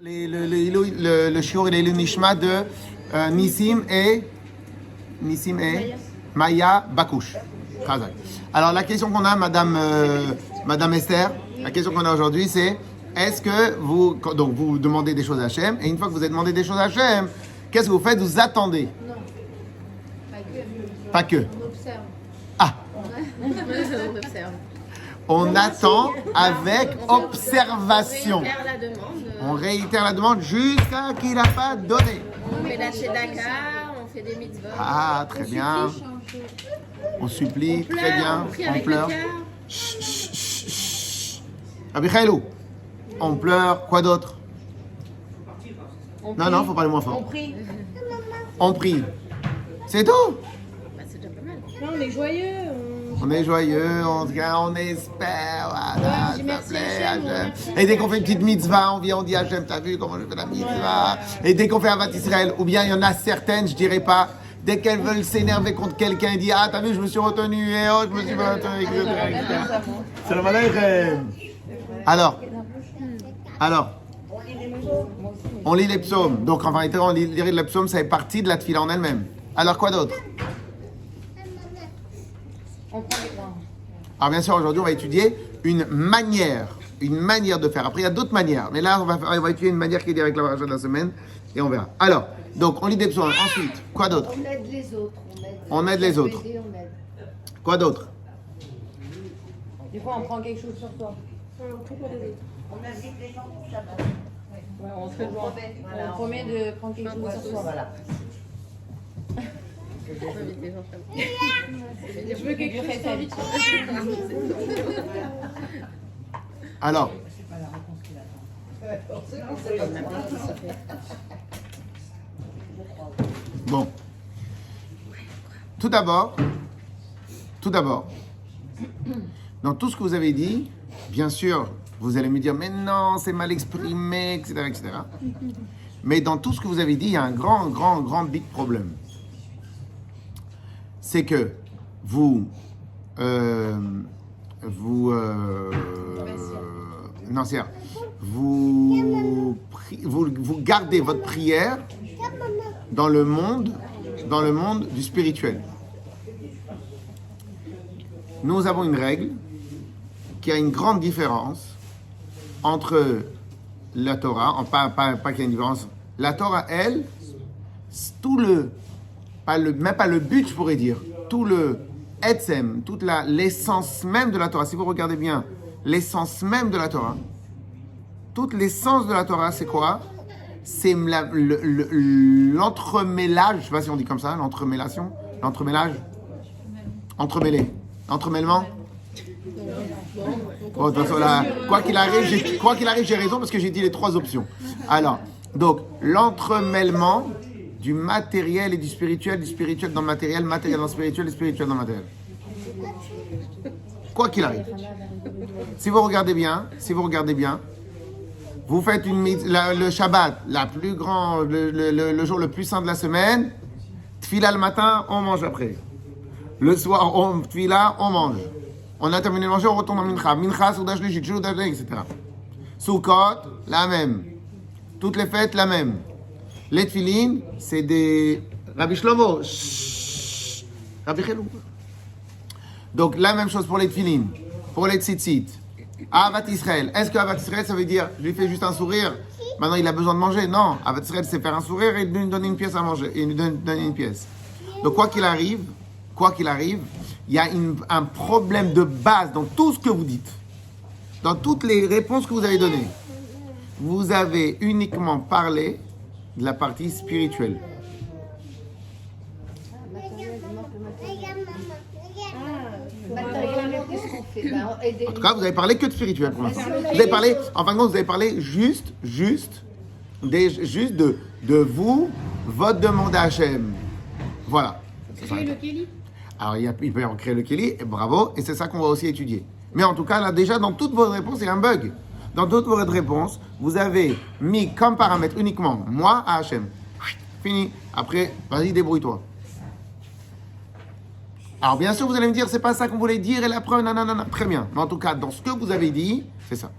Le shiur et les Nishma de Nissim et Maya Bakouche. Chazak. Alors la question qu'on a, Madame Esther, la question qu'on a aujourd'hui, c'est est-ce que vous demandez des choses à Hachem, et une fois que vous avez demandé des choses à Hachem, qu'est-ce que vous faites? Vous attendez? Non, pas que. On observe. Ah, On observe. on attend avec observation. On réitère la demande. On réitère la demande jusqu'à qu'il n'a pas donné. On fait la tzedaka, on fait des mitzvot. Ah, très bien. On supplie, On très bien. on prie On avec pleure. le cœur. Chut, chut, chut, chut. Rabbi Chailou, on pleure. Quoi d'autre? Non, faut parler moins fort. On prie. On prie. C'est tout. Bah, c'est déjà pas mal. Non, on est joyeux. On est joyeux, on espère. Voilà, Ouais, s'il merci te plaît, Hachem, Hachem. merci. Et dès qu'on fait une petite mitzvah, on vient, on dit Hachem, t'as vu comment je fais la mitzvah? Et dès qu'on fait Avat Israël, ou bien il y en a certaines, je dirais pas, dès qu'elles veulent s'énerver contre quelqu'un, ils disent ah, t'as vu, je me suis retenu, et oh, je me suis pas retenu, etc. Salam aleichem. Alors, on lit les psaumes. Donc en vérité, on lit les psaumes, ça fait partie de la tefila en elle-même. Alors quoi d'autre? On prend les points. Alors bien sûr, aujourd'hui, on va étudier une manière de faire. Après, il y a d'autres manières. Mais là, on va étudier une manière qui est liée avec la paracha de la semaine et on verra. Alors, donc, on lit des psaumes. Ensuite, quoi d'autre? On aide les autres. On aide les autres. On aide. Quoi d'autre? Des fois, on prend quelque chose sur toi. On invite les gens pour Shabbat. Ouais, on se promet de prendre quelque chose sur toi. Voilà. Invite les gens comme Je veux quelque chose sur lui. Alors, bon. Tout d'abord, dans tout ce que vous avez dit, bien sûr, vous allez me dire, mais non, c'est mal exprimé, etc., etc. Mais dans tout ce que vous avez dit, il y a un grand big problème. C'est que vous gardez votre prière dans le monde du spirituel. Nous avons une règle qui a une grande différence entre la Torah, pas qu'il y a une différence. La Torah, elle, même pas le but, je pourrais dire, tout le etzem, toute l'essence même de la Torah. Si vous regardez bien, l'essence même de la Torah, toute l'essence de la Torah, c'est quoi? C'est l'entremêlage, je ne sais pas si on dit comme ça, l'entremêlage, entremêlé, entremêlement. Bon, de toute façon, là, quoi qu'il arrive, j'ai raison parce que j'ai dit les trois options. Alors, donc, l'entremêlement du matériel et du spirituel dans le matériel dans le spirituel et spirituel dans le matériel. Quoi qu'il arrive. Si vous regardez bien, vous faites le Shabbat, le jour le plus saint de la semaine, tfila le matin, on mange après. Le soir, tfila, on mange. On a terminé de manger, on retourne en mincha. Mincha, soudash lichit, etc. Sukkot, la même. Toutes les fêtes, la même. Les tfilines, c'est des... Rabbi Shlomo, Rabbi Chelou. Donc, la même chose pour les tfilines, pour les tzitzit. Avat Israël. Est-ce que Avat Israël, ça veut dire, je lui fais juste un sourire, maintenant il a besoin de manger? Non, Avat Israël, c'est faire un sourire et lui donner une pièce à manger. Et lui donner une pièce. Donc, quoi qu'il arrive, il y a un problème de base dans tout ce que vous dites. Dans toutes les réponses que vous avez données. Vous avez uniquement parlé de la partie spirituelle. Matériellement, qu'est-ce qu'on fait? En tout cas, vous avez parlé que de spirituel pour l'instant. Vous avez parlé, en fin de compte, vous avez parlé juste de vous, votre demande à Hachem. Voilà. Créer le Kéli. Alors, il peut y avoir créé le Kéli, et bravo, et c'est ça qu'on va aussi étudier. Mais en tout cas, là, déjà, dans toutes vos réponses, il y a un bug. Dans toutes vos réponses, vous avez mis comme paramètre uniquement moi à Hachem. Fini. Après, vas-y, débrouille-toi. Alors, bien sûr, vous allez me dire, c'est pas ça qu'on voulait dire, et la preuve, nanana. Très bien. Mais en tout cas, dans ce que vous avez dit, c'est ça.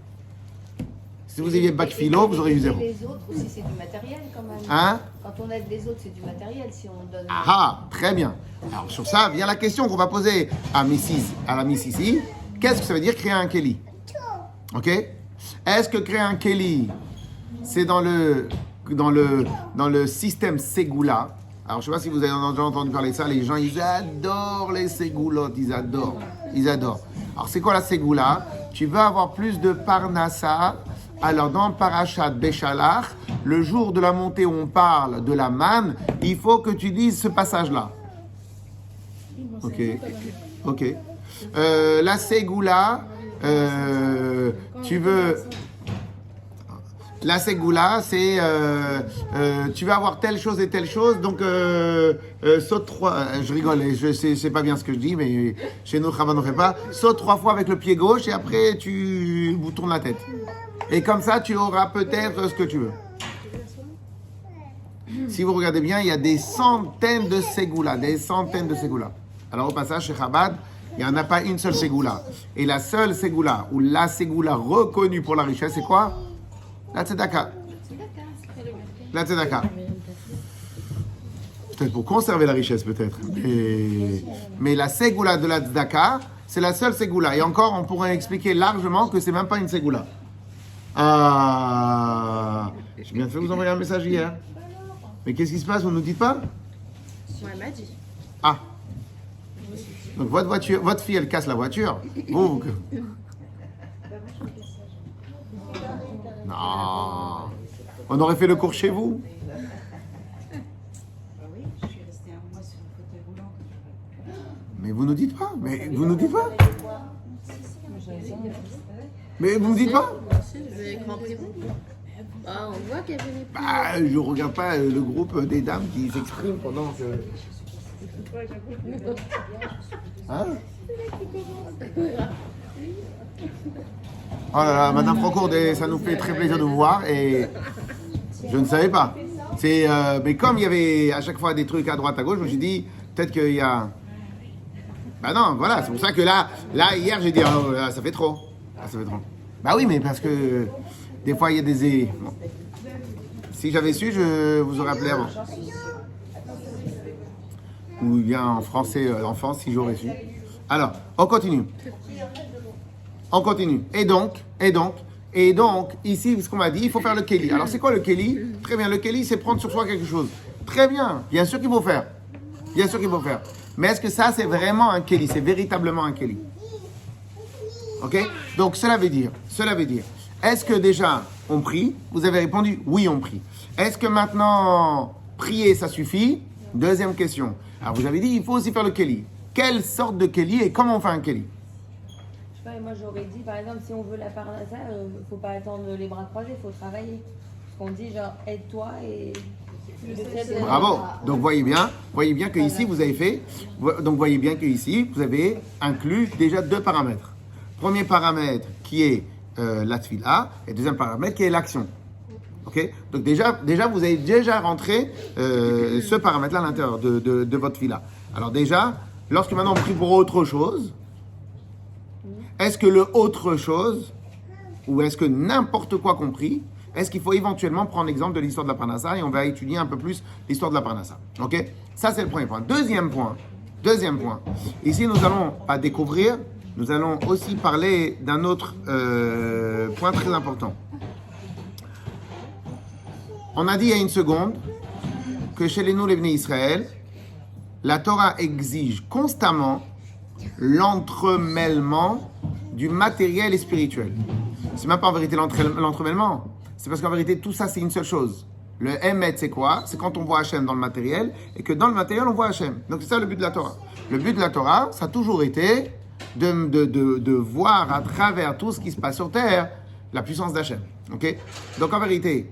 Si vous aviez bac philo, vous auriez eu 0. Les autres aussi, c'est du matériel quand même. Hein? Quand on aide les autres, c'est du matériel. Si on donne. Ah, très bien. Alors sur ça vient la question qu'on va poser à la Miss ici. Qu'est-ce que ça veut dire créer un Keli? Ok? Est-ce que créer un Keli, c'est dans le système Ségoula? Alors je ne sais pas si vous avez déjà entendu parler de ça, les gens ils adorent les Ségoulottes, ils adorent. Alors c'est quoi la Ségoula? Tu veux avoir plus de Parnassa. Alors dans Parashat Béchalach, le jour de la montée où on parle de la manne, il faut que tu dises ce passage-là. Ok. La Ségoula, tu veux... La Ségoula, c'est tu vas avoir telle chose et telle chose, donc saute 3. Je rigole, je sais pas bien ce que je dis, mais chez nous, Chava ne fait pas. Saute 3 fois avec le pied gauche et après tu vous tournes la tête. Et comme ça, tu auras peut-être ce que tu veux. Si vous regardez bien, il y a des centaines de Ségoula, Alors au passage, chez Chabad, il n'y en a pas une seule Ségoula. Et la seule Ségoula, ou la Ségoula reconnue pour la richesse, c'est quoi? La Tzedaka. Peut-être pour conserver la richesse, peut-être. Mais la Ségoula de la Tzedaka, c'est la seule Ségoula. Et encore, on pourrait expliquer largement que c'est même pas une Ségoula. Ah, j'ai bien fait vous envoyer un message hier. Mais qu'est-ce qui se passe? Vous ne nous dites pas? Ouais, elle m'a dit. Ah. Donc votre fille, elle casse la voiture. Vous. Non. On aurait fait le cours chez vous. Oui, je suis restée un mois sur le fauteuil roulant. Mais vous ne dites pas. Mais vous ne dites pas. Si, vous avez compris. Ah, on voit qu'elle venait plus. Bah, je regarde pas le groupe des dames qui s'expriment pendant que... Hein? Oh là là, Madame Francourt, ça nous fait très plaisir de vous voir et je ne savais pas. Mais comme il y avait à chaque fois des trucs à droite, à gauche, je me suis dit, peut-être qu'il y a... Bah non, voilà, c'est pour ça que là hier, j'ai dit, oh, là, ça fait trop. Bah oui, mais parce que des fois, il y a des... Bon. Si j'avais su, je vous aurais appelé avant. Ou bien en français, enfance, si j'aurais su. Alors, on continue. Et donc, ici, ce qu'on m'a dit, il faut faire le Keli. Alors, c'est quoi le Keli? Très bien, le Keli, c'est prendre sur soi quelque chose. Très bien, bien sûr qu'il faut faire. Mais est-ce que ça, c'est vraiment un Keli? C'est véritablement un Keli? Ok? Donc, cela veut dire, est-ce que déjà, on prie? Vous avez répondu, oui, on prie. Est-ce que maintenant, prier, ça suffit? Deuxième question. Alors, vous avez dit, il faut aussi faire le Keli. Quelle sorte de Keli et comment on fait un Keli? Je sais pas, moi j'aurais dit, par exemple, si on veut la parnassa, faut pas attendre les bras croisés, faut travailler. Parce qu'on dit, genre, aide-toi et... Bravo. Donc voyez bien que ici vous avez inclus déjà 2 paramètres. Premier paramètre qui est la tfila et deuxième paramètre qui est l'action. Ok. Donc déjà vous avez déjà rentré ce paramètre-là à l'intérieur de votre tfila. Alors déjà, lorsque maintenant on prie pour autre chose, est-ce que le autre chose ou est-ce que n'importe quoi qu'on prie? Est-ce qu'il faut éventuellement prendre l'exemple de l'histoire de la Parnassa et on va étudier un peu plus l'histoire de la Parnassa. Ok? Ça, c'est le premier point. Deuxième point. Ici, nous allons aussi parler d'un autre point très important. On a dit il y a une seconde que chez les Bnei Israël, la Torah exige constamment l'entremêlement du matériel et spirituel. C'est même pas en vérité l'entremêlement. C'est parce qu'en vérité, tout ça, c'est une seule chose. Le Emet, c'est quoi? C'est quand on voit Hachem dans le matériel et que dans le matériel, on voit Hachem. Donc, c'est ça le but de la Torah. Le but de la Torah, ça a toujours été de voir à travers tout ce qui se passe sur Terre la puissance d'Hachem. Ok? Donc, en vérité,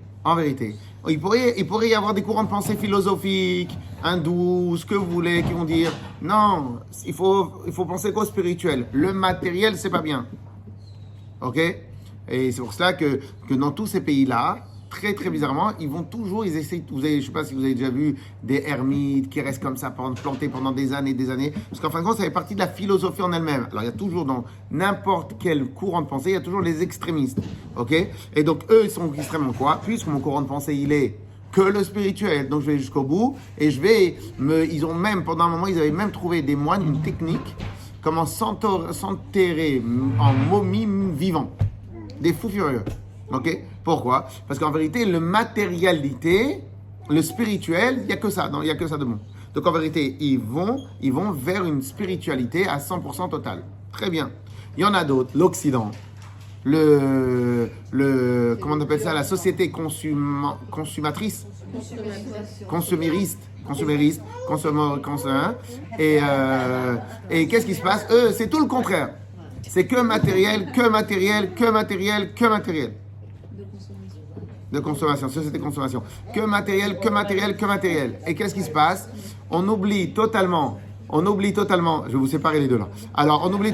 il pourrait y avoir des courants de pensée philosophiques, hindous, ce que vous voulez, qui vont dire non, il faut penser qu'au spirituel. Le matériel, c'est pas bien. Ok? Et c'est pour cela que dans tous ces pays-là, très très bizarrement, ils essayent, je sais pas si vous avez déjà vu des ermites qui restent comme ça, plantés pendant des années, parce qu'en fin de compte, ça fait partie de la philosophie en elle-même. Alors il y a toujours dans n'importe quel courant de pensée, il y a toujours les extrémistes, ok? Et donc eux, ils sont extrêmement quoi? Puisque mon courant de pensée, il est que le spirituel, donc je vais jusqu'au bout, et ils ont même, pendant un moment, ils avaient même trouvé des moines, une technique, comment s'enterrer en momie vivant. Des fous furieux. Ok? Pourquoi? Parce qu'en vérité, le matérialité, le spirituel, il n'y a que ça. Non, il n'y a que ça de bon. Donc en vérité, ils vont vers une spiritualité à 100% totale. Très bien. Il y en a d'autres. L'Occident. Comment on appelle ça? La société consumériste. Et qu'est-ce qui se passe? Eux, c'est tout le contraire. C'est que matériel. De consommation, société consommation. Que matériel. Et qu'est-ce qui se passe? On oublie totalement, je vais vous séparer les deux là. Alors, on oublie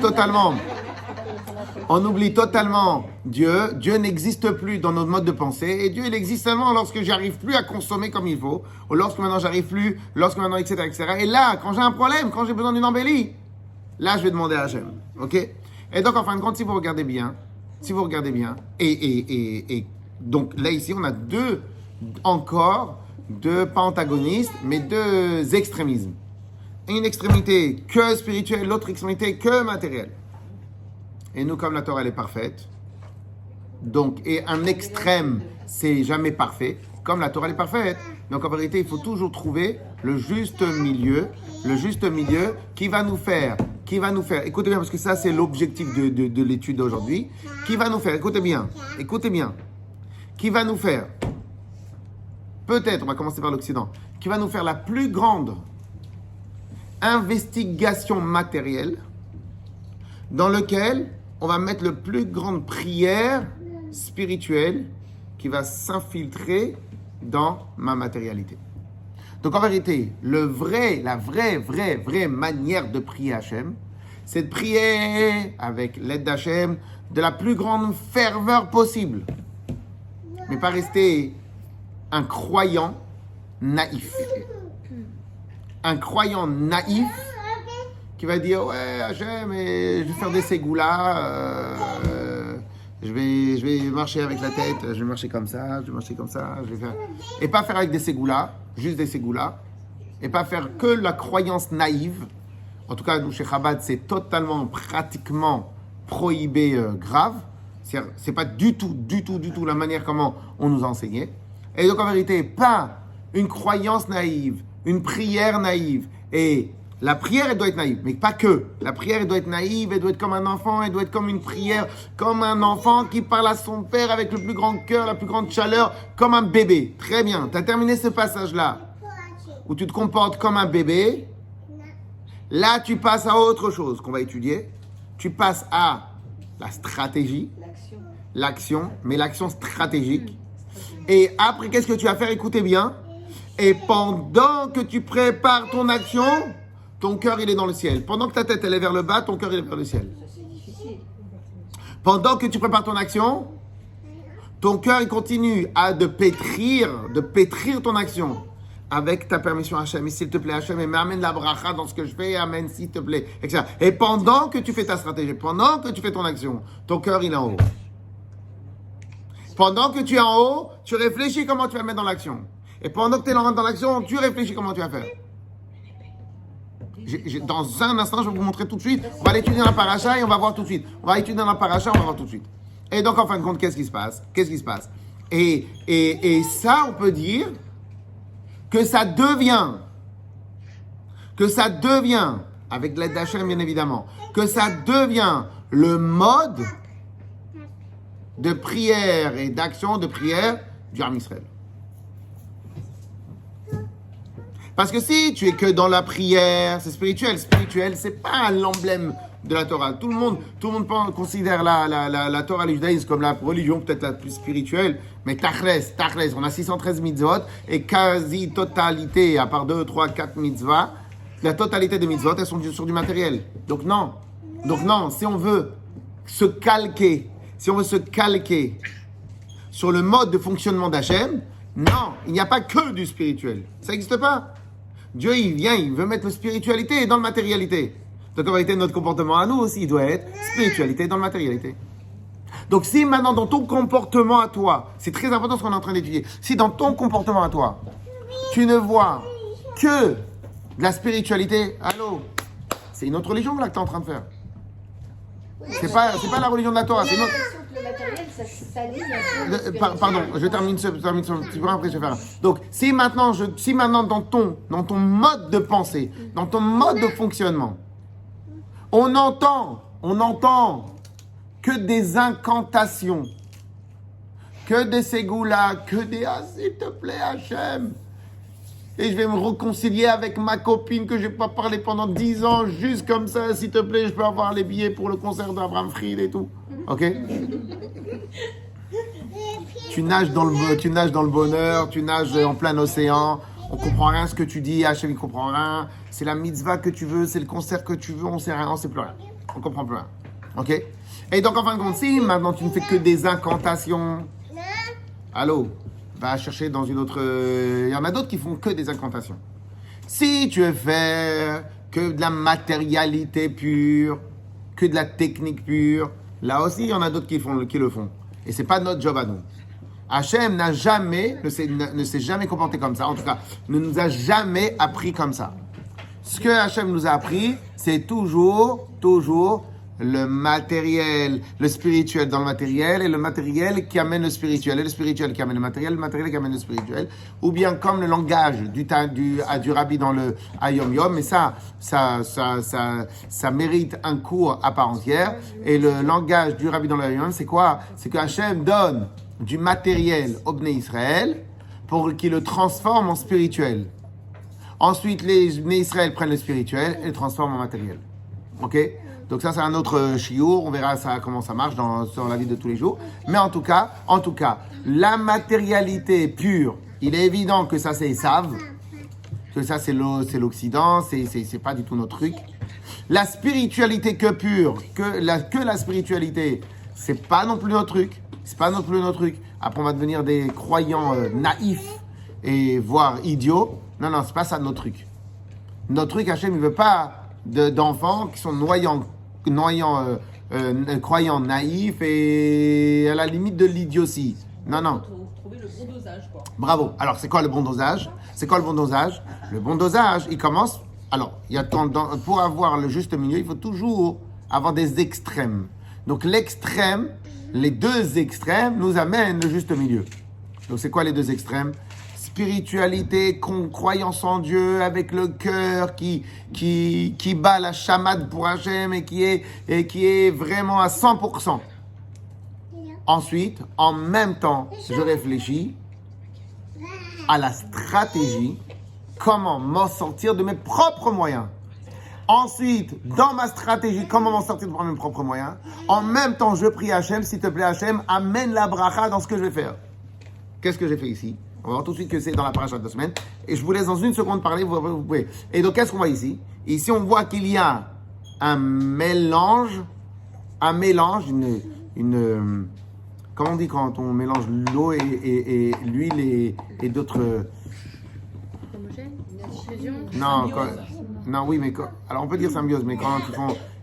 totalement Dieu. Dieu n'existe plus dans notre mode de pensée. Et Dieu, il existe seulement lorsque j'arrive plus à consommer comme il faut. Ou lorsque maintenant j'arrive plus, etc. Et là, quand j'ai un problème, quand j'ai besoin d'une embellie, là, je vais demander à Hachem. Ok? Et donc, en fin de compte, si vous regardez bien, et donc là, ici, on a deux pas antagonistes, mais deux extrémismes. Une extrémité que spirituelle, l'autre extrémité que matérielle. Et nous, comme la Torah, elle est parfaite, donc, et un extrême, c'est jamais parfait, comme la Torah, elle est parfaite. Donc, en vérité, il faut toujours trouver le juste milieu qui va nous faire, écoutez bien, parce que ça, c'est l'objectif de l'étude d'aujourd'hui, qui va nous faire, écoutez bien, qui va nous faire, peut-être, on va commencer par l'Occident, qui va nous faire la plus grande investigation matérielle, dans lequel on va mettre la plus grande prière spirituelle qui va s'infiltrer dans ma matérialité. Donc en vérité, la vraie manière de prier Hachem, c'est de prier avec l'aide d'Hachem de la plus grande ferveur possible. Mais pas rester un croyant naïf. Un croyant naïf qui va dire ouais Hachem, je vais faire des ségoulas, je vais marcher avec la tête, je vais marcher comme ça, je vais faire... Et pas faire avec des ségoulas, juste des ségoulas, et pas faire que la croyance naïve. En tout cas, nous, chez Chabad, c'est totalement, pratiquement prohibé, grave. C'est pas du tout la manière comment on nous a enseigné. Et donc, en vérité, pas une croyance naïve, une prière naïve. Et la prière, elle doit être naïve, mais pas que. La prière, elle doit être naïve, elle doit être comme un enfant, elle doit être comme une prière, comme un enfant qui parle à son père avec le plus grand cœur, la plus grande chaleur, comme un bébé. Très bien, tu as terminé ce passage-là, où tu te comportes comme un bébé. Là, tu passes à autre chose qu'on va étudier. Tu passes à la stratégie, l'action, mais l'action stratégique. Et après, qu'est-ce que tu vas faire? Écoutez bien. Et pendant que tu prépares ton action, ton cœur, il est dans le ciel. Pendant que ta tête, elle est vers le bas, ton cœur, il est vers le ciel. Pendant que tu prépares ton action, ton cœur, il continue de pétrir ton action. Avec ta permission, Hachem, s'il te plaît, Hachem, mais amène la bracha dans ce que je fais, amène s'il te plaît, etc. Et pendant que tu fais ta stratégie, pendant que tu fais ton action, ton cœur, il est en haut. Pendant que tu es en haut, tu réfléchis comment tu vas mettre dans l'action. Et pendant que tu es dans l'action, tu réfléchis comment tu vas faire. Dans un instant, je vais vous montrer tout de suite. On va l'étudier dans la paracha et on va voir tout de suite. On va étudier dans la paracha, on va voir tout de suite. Et donc, en fin de compte, qu'est-ce qui se passe? Et ça, on peut dire que ça devient, avec l'aide d'Hachem, bien évidemment, que ça devient le mode de prière et d'action de prière du Ham Israël. Parce que si tu es que dans la prière, c'est spirituel, c'est pas l'emblème de la Torah. Tout le monde considère la Torah, le judaïsme comme la religion peut-être la plus spirituelle, mais tachles, on a 613 mitzvot et quasi totalité, à part 2, 3, 4 mitzvahs, la totalité des mitzvot, elles sont sur du matériel. Donc non, si on veut se calquer sur le mode de fonctionnement d'Hachem, non, il n'y a pas que du spirituel. Ça n'existe pas. Dieu, il vient, il veut mettre la spiritualité dans la matérialité. Donc en réalité, notre comportement à nous aussi, il doit être spiritualité dans la matérialité. Donc si maintenant dans ton comportement à toi, c'est très important ce qu'on est en train d'étudier, si dans ton comportement à toi, tu ne vois que de la spiritualité, allô, c'est une autre religion là que tu es en train de faire. C'est pas la religion de la Torah, c'est une autre. Le matériel, ça s'allie un peu. Pardon, je termine ce petit point, après je vais faire. Donc, si maintenant dans ton mode de pensée, dans ton mode de fonctionnement, on entend que des incantations, que des ségoulas, que des ah, s'il te plaît, Hachem, et je vais me réconcilier avec ma copine que je n'ai pas parlé pendant 10 ans, juste comme ça, s'il te plaît, je peux avoir les billets pour le concert d'Abraham Fried et tout. Ok? Tu nages dans le bonheur, tu nages en plein océan, on comprend rien ce que tu dis, Hachem il comprend rien, c'est la mitzvah que tu veux, c'est le concert que tu veux, on sait rien, on sait plus rien, on comprend plus rien. Ok? Et donc en fin de compte, si maintenant tu ne fais que des incantations, allô, va chercher dans une autre, il y en a d'autres qui font que des incantations. Si tu veux faire que de la matérialité pure, que de la technique pure, là aussi il y en a d'autres qui le font. Et c'est pas notre job à nous. Hachem ne s'est jamais comporté comme ça. En tout cas, ne nous a jamais appris comme ça. Ce que Hachem nous a appris, c'est toujours le matériel, le spirituel dans le matériel, et le matériel qui amène le spirituel, et le spirituel qui amène le matériel qui amène le spirituel. Ou bien comme le langage du rabbi dans le Hayom Yom, mais ça mérite un cours à part entière. Et le langage du rabbi dans le Hayom Yom, c'est quoi? C'est que Hachem donne du matériel au Bnei Israël pour qu'il le transforme en spirituel. Ensuite, les Bnei Israël prennent le spirituel et le transforment en matériel. Ok? Donc ça, c'est un autre chiour. On verra ça, comment ça marche sur la vie de tous les jours. Mais en tout cas, la matérialité pure, il est évident que ça, c'est Esav, que ça, c'est l'Occident, c'est pas du tout notre truc. La spiritualité que pure, que la spiritualité, c'est pas non plus notre truc. C'est pas non plus notre truc. Après, on va devenir des croyants naïfs et voire idiots. Non, c'est pas ça notre truc. Notre truc, Hachem, il veut pas d'enfants qui sont croyants naïfs et à la limite de l'idiotie. Non. Trouver le bon dosage, quoi. Bravo. Alors, c'est quoi le bon dosage? Le bon dosage, il commence... Alors, pour avoir le juste milieu, il faut toujours avoir des extrêmes. Donc, les deux extrêmes nous amènent le juste milieu. Donc, c'est quoi les deux extrêmes? Spiritualité, croyance en Dieu, avec le cœur qui bat la chamade pour Hachem et qui est vraiment à 100%. Ensuite, en même temps, je réfléchis à la stratégie, comment m'en sortir de mes propres moyens. Ensuite, dans ma stratégie, comment m'en sortir de mes propres moyens. En même temps, je prie Hachem, s'il te plaît Hachem, amène la bracha dans ce que je vais faire. Qu'est-ce que j'ai fait ici? On va voir tout de suite que c'est dans la paracha de la semaine. Et je vous laisse dans une seconde parler, vous pouvez. Et donc, qu'est-ce qu'on voit ici? Ici, on voit qu'il y a un mélange, comment on dit quand on mélange l'eau et l'huile et d'autres... Homogène? Fusion? Non, oui, mais alors on peut dire symbiose, mais quand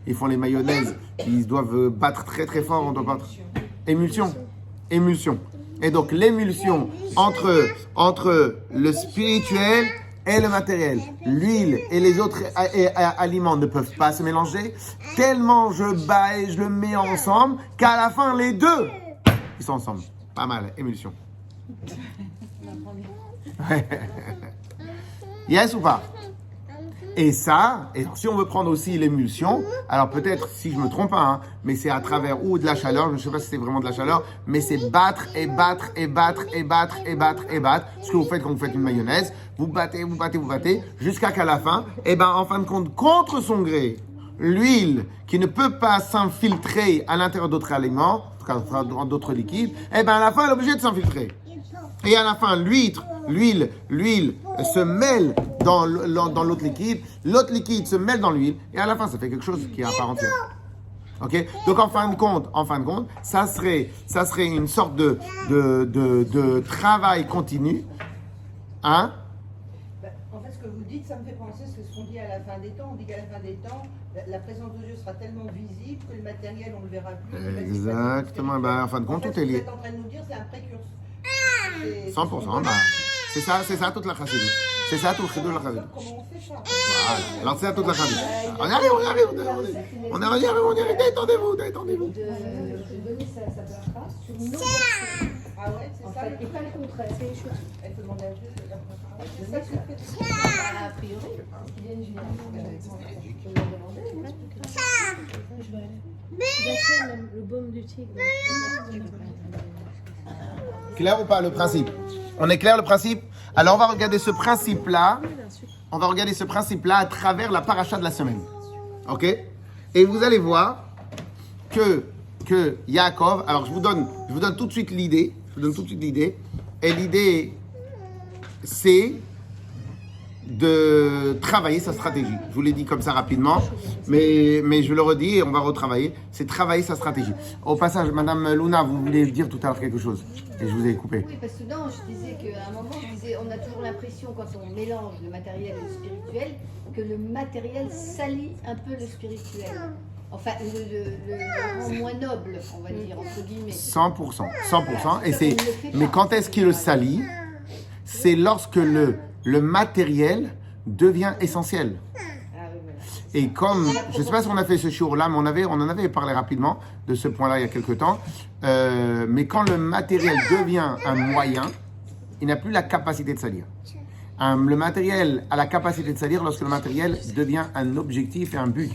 ils font les mayonnaises, ils doivent battre très très fort, on doit battre. Émulsion. Et donc l'émulsion entre le spirituel et le matériel, l'huile et les autres aliments ne peuvent pas se mélanger, tellement je bats et je le mets ensemble, qu'à la fin les deux, ils sont ensemble. Pas mal, émulsion. Yes ou pas? Et ça, et si on veut prendre aussi l'émulsion, alors peut-être, si je ne me trompe pas, mais c'est à travers ou de la chaleur, je ne sais pas si c'est vraiment de la chaleur, mais c'est battre, ce que vous faites quand vous faites une mayonnaise, vous battez, jusqu'à qu'à la fin, en fin de compte, contre son gré, l'huile qui ne peut pas s'infiltrer à l'intérieur d'autres aliments, en tout cas d'autres liquides, à la fin, elle est obligée de s'infiltrer. Et à la fin, l'huile se mêle dans l'autre liquide se mêle dans l'huile, et à la fin, ça fait quelque chose qui est à part entière. Ok? Donc en fin de compte, ça serait une sorte de travail continu. Hein? En fait, ce que vous dites, ça me fait penser à ce qu'on dit à la fin des temps. On dit qu'à la fin des temps, la présence de Dieu sera tellement visible que le matériel, on ne le verra plus. Exactement. En fin de compte, tout est lié. Ce que vous êtes en train de nous dire, c'est un précurseur. 100%. C'est ça toute la chassidut. C'est ça tout le chidou de la chassidut. Comment on fait ça? Voilà. Alors c'est ça toute la chassidut. On y arrive. On y arrive. Détendez-vous. De donner sa bracha sur une autre version. Ah ouais, c'est En ça. fait, et pas le contraire. Elle peut demander à Dieu de faire ça. C'est ça que fait. A priori. Qui viennent généralement. Je vais demander. Même le baume du tigre. Clair ou pas le principe? On est clair le principe? Alors on va regarder ce principe-là. À travers la paracha de la semaine. Ok? Et vous allez voir que Yaakov. Alors je vous donne tout de suite l'idée. Et l'idée, c'est de travailler sa stratégie. Je vous l'ai dit comme ça rapidement, mais je le redis et on va retravailler. C'est travailler sa stratégie. Au passage, Madame Luna, vous voulez dire tout à l'heure quelque chose et je vous ai coupé. Oui, parce que non, je disais qu'à un moment, on a toujours l'impression, quand on mélange le matériel et le spirituel, que le matériel salit un peu le spirituel. Enfin, le rend moins noble, on va dire, entre guillemets. 100%. Mais quand est-ce qu'il le salit? C'est lorsque le matériel devient essentiel. Ah oui, voilà. Et comme, je ne sais pas si on a fait ce shiur-là, mais on en avait parlé rapidement de ce point-là il y a quelques temps. Mais quand le matériel devient un moyen, il n'a plus la capacité de salir. Le matériel a la capacité de salir lorsque le matériel devient un objectif et un but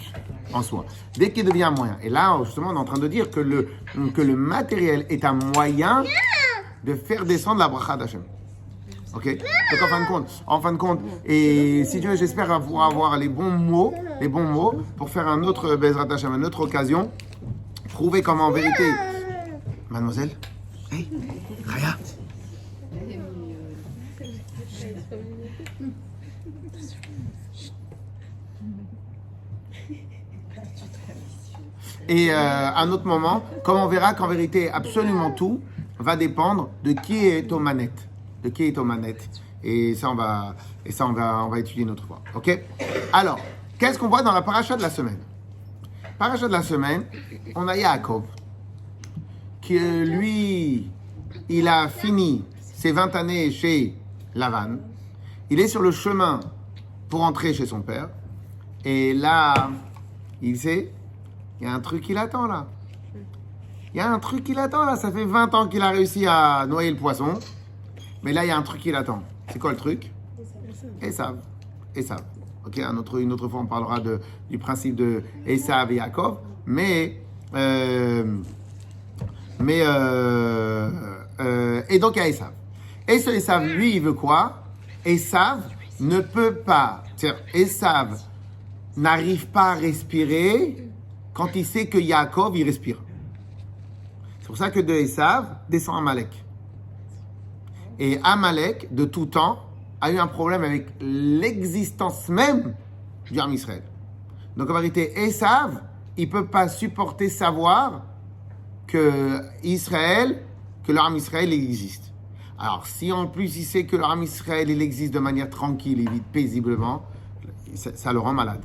en soi. Dès qu'il devient un moyen. Et là, justement, on est en train de dire que le matériel est un moyen de faire descendre la bracha d'Hachem. Ok? Donc en fin de compte, et si Dieu, j'espère avoir les bons mots pour faire un autre Bezrat Hashem, une autre occasion, prouver comment en vérité. Mademoiselle? Hey, Raya? Et à un autre moment, comme on verra qu'en vérité, absolument tout va dépendre de qui est aux manettes. Et ça, on va étudier une autre fois. Ok? Alors, qu'est-ce qu'on voit dans la paracha de la semaine? Paracha de la semaine, on a Yaakov, qui lui, il a fini ses 20 années chez Lavan. Il est sur le chemin pour entrer chez son père. Et là, il sait, il y a un truc qui l'attend là. Ça fait 20 ans qu'il a réussi à noyer le poisson. Mais là, il y a un truc qui l'attend. C'est quoi le truc? Esav. Ok, une autre fois, on parlera du principe de Esav et Yaakov. Et donc, il y a Esav. Et ce Esav, lui, il veut quoi? Esav ne peut pas. C'est-à-dire, Esav n'arrive pas à respirer quand il sait que Yaakov, il respire. C'est pour ça que de Esav descend Amalek. Et Amalek, de tout temps, a eu un problème avec l'existence même du Ham Israël. Donc en vérité, Esav, il ne peut pas supporter savoir que le Ham Israël existe. Alors si en plus il sait que le Ham Israël il existe de manière tranquille et vite, paisiblement, ça le rend malade.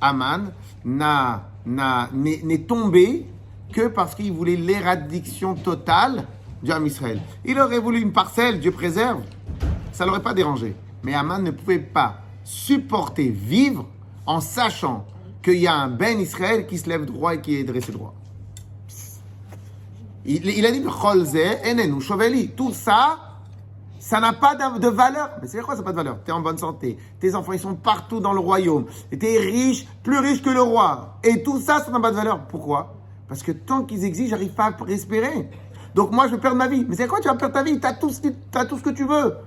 Aman n'est tombé que parce qu'il voulait l'éradication totale du Ham Israël. Il aurait voulu une parcelle, Dieu préserve, ça ne l'aurait pas dérangé. Mais Aman ne pouvait pas supporter vivre en sachant qu'il y a un Ben Israël qui se lève droit et qui est dressé droit. Il a dit tout ça n'a pas de valeur. Mais c'est quoi ça n'a pas de valeur? Tu es en bonne santé, tes enfants ils sont partout dans le royaume, tu es riche, plus riche que le roi. Et tout ça n'a pas de valeur. Pourquoi? Parce que tant qu'ils existent, j'arrive pas à respirer. Donc moi, je vais perdre ma vie. Mais c'est quoi, tu vas perdre ta vie? Tu as tout ce que tu veux.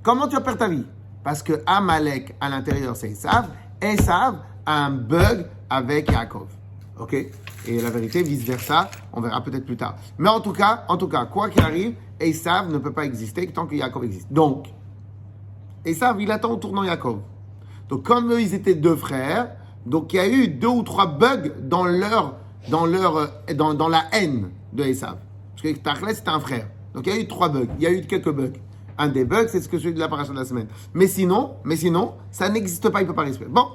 Comment tu vas perdre ta vie? Parce que Amalek, à l'intérieur, c'est Esav. Esav a un bug avec Yaakov. Ok? Et la vérité, vice-versa, on verra peut-être plus tard. Mais en tout cas, quoi qu'il arrive, Esav ne peut pas exister tant que Yaakov existe. Donc, Esav, il attend au tournant Yaakov. Donc, comme eux, ils étaient deux frères, Donc il y a eu 2 ou 3 bugs dans la haine de Esav. Parce que Tachlès, c'était un frère. Donc il y a eu 3 bugs. Il y a eu quelques bugs. Un des bugs, c'est ce que celui de la paracha de la semaine. Mais sinon, ça n'existe pas, il ne peut pas respirer. Bon,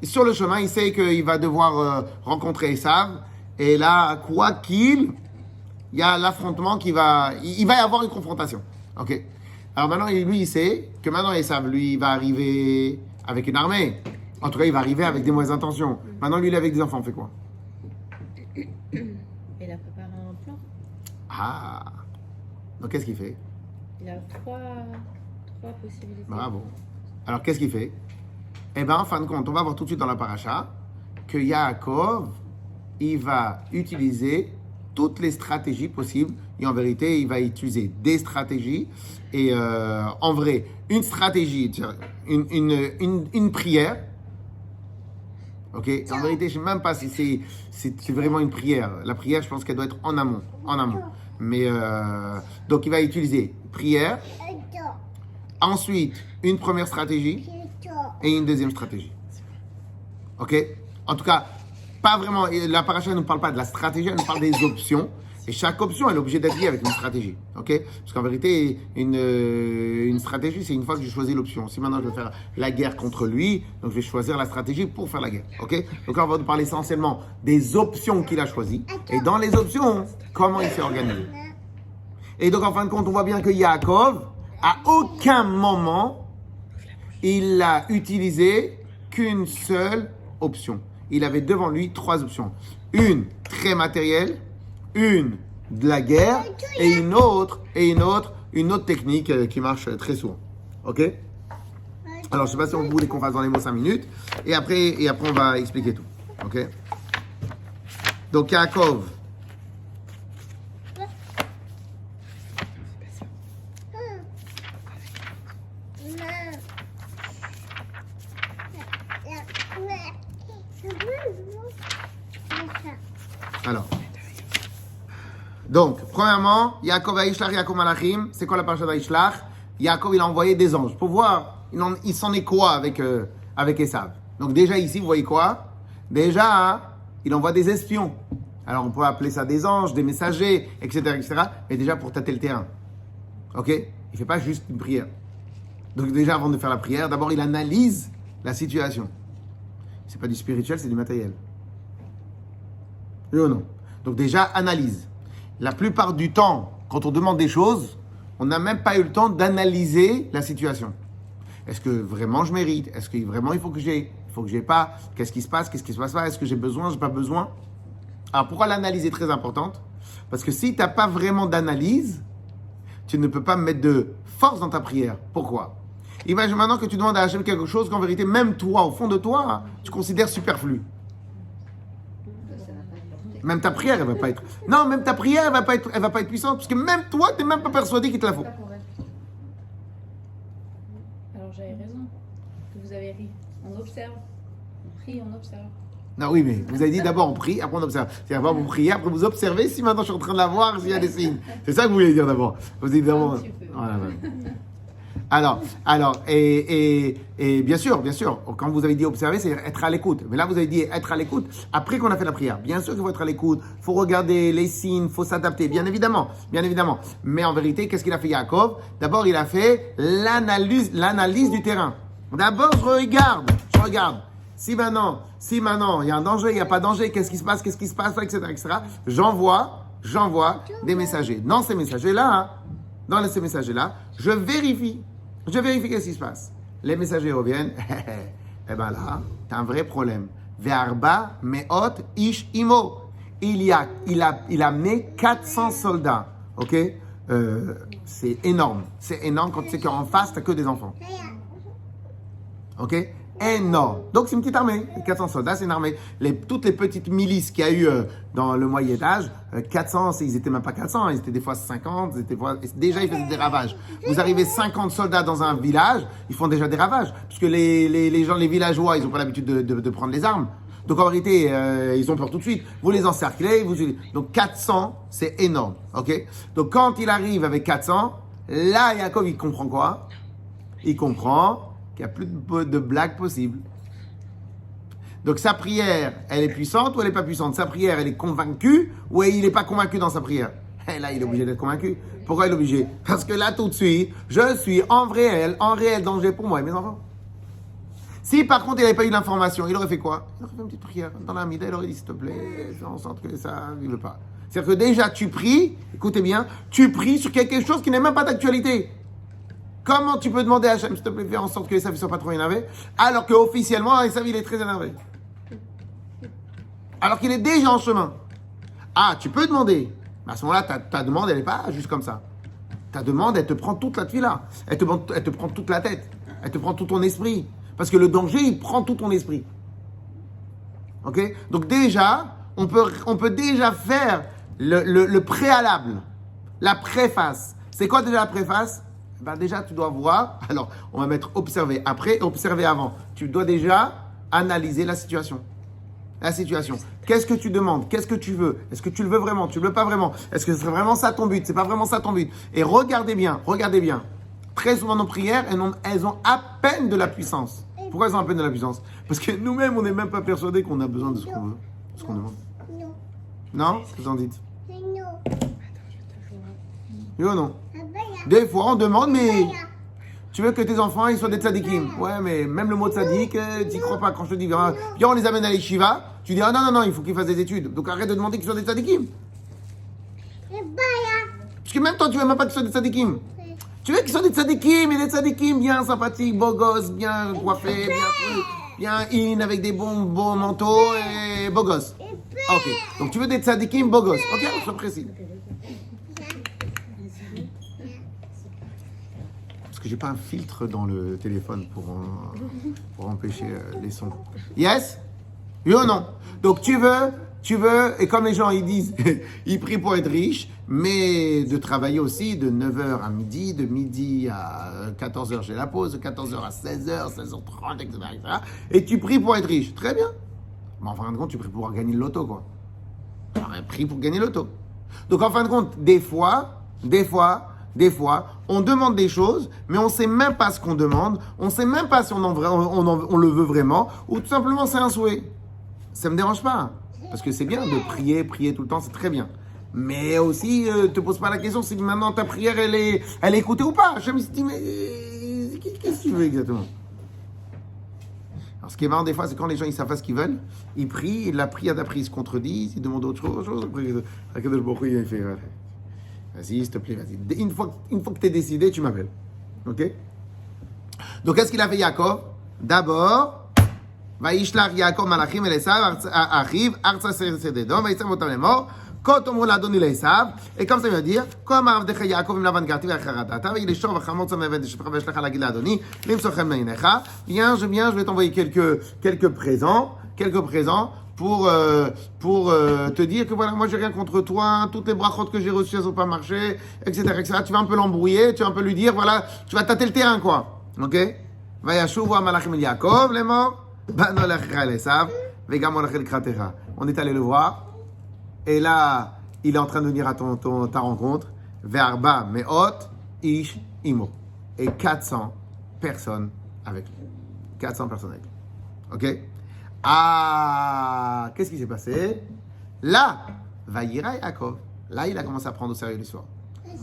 sur le chemin, il sait qu'il va devoir rencontrer Esav. Et là, quoi qu'il, il y a l'affrontement il va y avoir une confrontation. Ok. Alors maintenant, lui, il sait que maintenant Esav, lui, il va arriver avec une armée. En tout cas, il va arriver avec des mauvaises intentions. Maintenant, lui, il est avec des enfants, on fait quoi? Il a préparé un plan. Ah. Donc, qu'est-ce qu'il fait? Il a trois possibilités. Bravo. Alors, qu'est-ce qu'il fait? Eh bien, en fin de compte, on va voir tout de suite dans la paracha que Yaakov, il va utiliser toutes les stratégies possibles. Et en vérité, il va utiliser des stratégies. Et en vrai, une stratégie, une prière. Ok. En vérité, je ne sais même pas si c'est vraiment une prière. La prière, je pense qu'elle doit être en amont. Mais donc, il va utiliser prière. Ensuite, une première stratégie et une deuxième stratégie. Ok. En tout cas, pas vraiment. La paracha ne nous parle pas de la stratégie, elle nous parle des options. Et chaque option, elle est obligée d'être liée avec une stratégie. Ok. Parce qu'en vérité, une stratégie, c'est une fois que j'ai choisi l'option. Si maintenant je veux faire la guerre contre lui, donc je vais choisir la stratégie pour faire la guerre. Ok. Donc là, on va nous parler essentiellement des options qu'il a choisies. Et dans les options, comment il s'est organisé. Et donc, en fin de compte, on voit bien que Yaakov, à aucun moment, il n'a utilisé qu'une seule option. Il avait devant lui 3 options. Une très matérielle, une de la guerre et une autre technique qui marche très souvent. Ok? Alors, je ne sais pas si on voulait qu'on fasse dans les mots 5 minutes. Et après, on va expliquer tout. Ok? Donc, Yaakov. Alors, donc, premièrement, Yaakov Aishlach, Yaakov Malachim, c'est quoi la paracha d'Aishlach? Yaakov, il a envoyé des anges pour voir, il s'en est quoi avec Esav. Donc déjà ici, vous voyez quoi? Déjà, il envoie des espions. Alors on peut appeler ça des anges, des messagers, etc. Mais déjà pour tâter le terrain. Ok? Il ne fait pas juste une prière. Donc déjà, avant de faire la prière, d'abord il analyse la situation. C'est pas du spirituel, c'est du matériel. Oui ou non? Donc déjà, analyse. La plupart du temps, quand on demande des choses, on n'a même pas eu le temps d'analyser la situation. Est-ce que vraiment je mérite? Est-ce que vraiment il faut que j'ai? Il faut que j'ai pas? Qu'est-ce qui se passe? Qu'est-ce qui se passe pas? Est-ce que j'ai besoin? J'ai pas besoin? Alors pourquoi l'analyse est très importante? Parce que si tu n'as pas vraiment d'analyse, tu ne peux pas mettre de force dans ta prière. Pourquoi? Imagine maintenant que tu demandes à Hachem quelque chose qu'en vérité, même toi, au fond de toi, tu considères superflu. Même ta prière, elle va pas être. Non, même ta prière, elle va pas être puissante, parce que même toi, tu n'es même pas persuadé qu'il te la faut. Alors j'avais raison, que vous avez ri. On observe, on prie, on observe. Non, oui, mais vous avez dit d'abord on prie, après on observe. C'est-à-dire d'abord vous priez, après vous observez si maintenant je suis en train de la voir, s'il y a des signes. C'est ça que vous voulez dire d'abord. Vous dites d'abord. Voilà, voilà. Alors, et bien sûr, quand vous avez dit observer, c'est être à l'écoute. Mais là, vous avez dit être à l'écoute après qu'on a fait la prière. Bien sûr qu'il faut être à l'écoute, il faut regarder les signes, il faut s'adapter, bien évidemment. Mais en vérité, qu'est-ce qu'il a fait Yaakov? D'abord, il a fait l'analyse du terrain. D'abord, je regarde. Si maintenant, il y a un danger, il n'y a pas de danger, qu'est-ce qui se passe, etc. J'envoie des messagers. Dans ces messagers-là, je vérifie qu'est-ce qui se passe. Les messagers reviennent. Eh bien là, tu as un vrai problème. Ve'arba me'ot ish imo. Il a amené 400 soldats. Ok? C'est énorme. C'est énorme quand tu sais qu'en face, tu n'as que des enfants. Ok? Énorme. Donc c'est une petite armée. 400 soldats, c'est une armée. Toutes les petites milices qu'il y a eu dans le Moyen-Âge, 400, ils n'étaient même pas 400, ils étaient des fois 50, déjà ils faisaient des ravages. Vous arrivez 50 soldats dans un village, ils font déjà des ravages. Puisque les villageois, ils n'ont pas l'habitude de prendre les armes. Donc en vérité, ils ont peur tout de suite. Vous les encerclez, donc 400, c'est énorme. Ok? Donc quand il arrive avec 400, là, Yaakov, il comprend quoi? Il comprend qu'il n'y a plus de blague possible. Donc sa prière, elle est puissante ou elle n'est pas puissante? Sa prière, elle est convaincue ou il n'est pas convaincu dans sa prière? Et là, il est obligé d'être convaincu. Pourquoi il est obligé? Parce que là, tout de suite, je suis en réel danger pour moi et mes enfants. Si par contre il n'avait pas eu l'information, il aurait fait quoi? Il aurait fait une petite prière dans la mida, il aurait dit s'il te plaît, fais en sorte que ça ne vive pas. C'est-à-dire que déjà tu pries, écoutez bien, tu pries sur quelque chose qui n'est même pas d'actualité. Comment tu peux demander à Hachem, s'il te plaît, fais en sorte que les Esav ne soient pas trop énervés, alors qu'officiellement, Esav il est très énervé. Alors qu'il est déjà en chemin. Ah, tu peux demander. Mais à ce moment-là, ta demande, elle n'est pas juste comme ça. Ta demande, elle te prend toute la tuila. Elle te prend toute la tête. Elle te prend tout ton esprit. Parce que le danger, il prend tout ton esprit. Ok? Donc déjà, on peut déjà faire le préalable, la préface. C'est quoi déjà la préface? Ben déjà, tu dois voir. Alors, on va mettre observer après et observer avant. Tu dois déjà analyser la situation. La situation. Qu'est-ce que tu demandes? Qu'est-ce que tu veux? Est-ce que tu le veux vraiment? Tu le veux pas vraiment? Est-ce que c'est vraiment ça ton but? C'est pas vraiment ça ton but? Et regardez bien. Très souvent, nos prières, elles ont à peine de la puissance. Pourquoi elles ont à peine de la puissance? Parce que nous-mêmes, on n'est même pas persuadés qu'on a besoin de ce qu'on veut, ce qu'on demande. Non? Qu'est-ce que vous en dites? Oui ou non? Des fois, on demande, mais tu veux que tes enfants ils soient des tzadikim. Ouais, mais même le mot tzadik, tu n'y crois pas. Quand je te dis, viens, on les amène à l'yeshiva, tu dis, ah non, il faut qu'ils fassent des études. Donc arrête de demander qu'ils soient des tzadikim. Parce que même toi, tu veux même pas qu'ils soient des tzadikim. Tu veux qu'ils soient des tzadikim, et des tzadikim bien sympathiques, beaux gosses, bien coiffés, bien in, avec des beaux manteaux et beaux gosses. Ok, donc tu veux des tzadikim, beaux gosses. Ok, on soit précis. Parce que j'ai pas un filtre dans le téléphone pour empêcher les sons. Yes? Oui ou non? Donc tu veux, et comme les gens ils disent, ils prient pour être riches, mais de travailler aussi de 9h à midi, de midi à 14h j'ai la pause, de 14h à 16h, 16h30, etc. Et tu pries pour être riche. Très bien. Mais en fin de compte, tu pries pour gagner le loto, quoi. Alors, prie pour gagner le loto. Donc en fin de compte, des fois, on demande des choses, mais on ne sait même pas ce qu'on demande, on ne sait même pas si on le veut vraiment, ou tout simplement c'est un souhait. Ça ne me dérange pas, parce que c'est bien de prier tout le temps, c'est très bien. Mais aussi, te pose pas la question si maintenant ta prière, elle est écoutée ou pas. Je me suis dit, mais qu'est-ce que tu veux exactement? Alors ce qui est marrant des fois, c'est quand les gens ils savent pas ce qu'ils veulent, ils prient, et la prière d'après ils se contredisent, ils demandent autre chose, après il fait... Vas-y, s'il te plaît, vas-y. Une fois que tu es décidé, tu m'appelles. Ok? Donc, qu'est-ce qu'il a fait Yaakov? D'abord, Vaishlach Yaakov Malachim el Esav, Achiv, Artsa Sededom, Vaisam Otam Lemor, Kot Omru Ladoni l'Esav, et comme ça veut dire, comme Avdecha Yaakov im Lavan Garti Vacharadata, il est chaud, Vachamot Sam Eved, Shefra Veshlach Alagil Ladoni, Lim Sochem Neinecha. Viens, je vais t'envoyer quelques présents. Pour te dire que voilà, moi j'ai rien contre toi, toutes les brachot que j'ai reçues elles n'ont pas marché, etc. Tu vas un peu l'embrouiller, tu vas un peu lui dire, voilà, tu vas tâter le terrain, quoi. Ok? Vayashuvu Malachim el Yaakov, les morts, Bano Lecha el Esav, Vegam Olach el Kratecha. On est allé le voir, et là, il est en train de venir à ta rencontre, Verba Meot Ish Imo. Et 400 personnes avec lui. 400 personnes avec lui. Ok? Ah, qu'est-ce qui s'est passé? Là, Vaïra Yaakov. Là, il a commencé à prendre au sérieux l'histoire.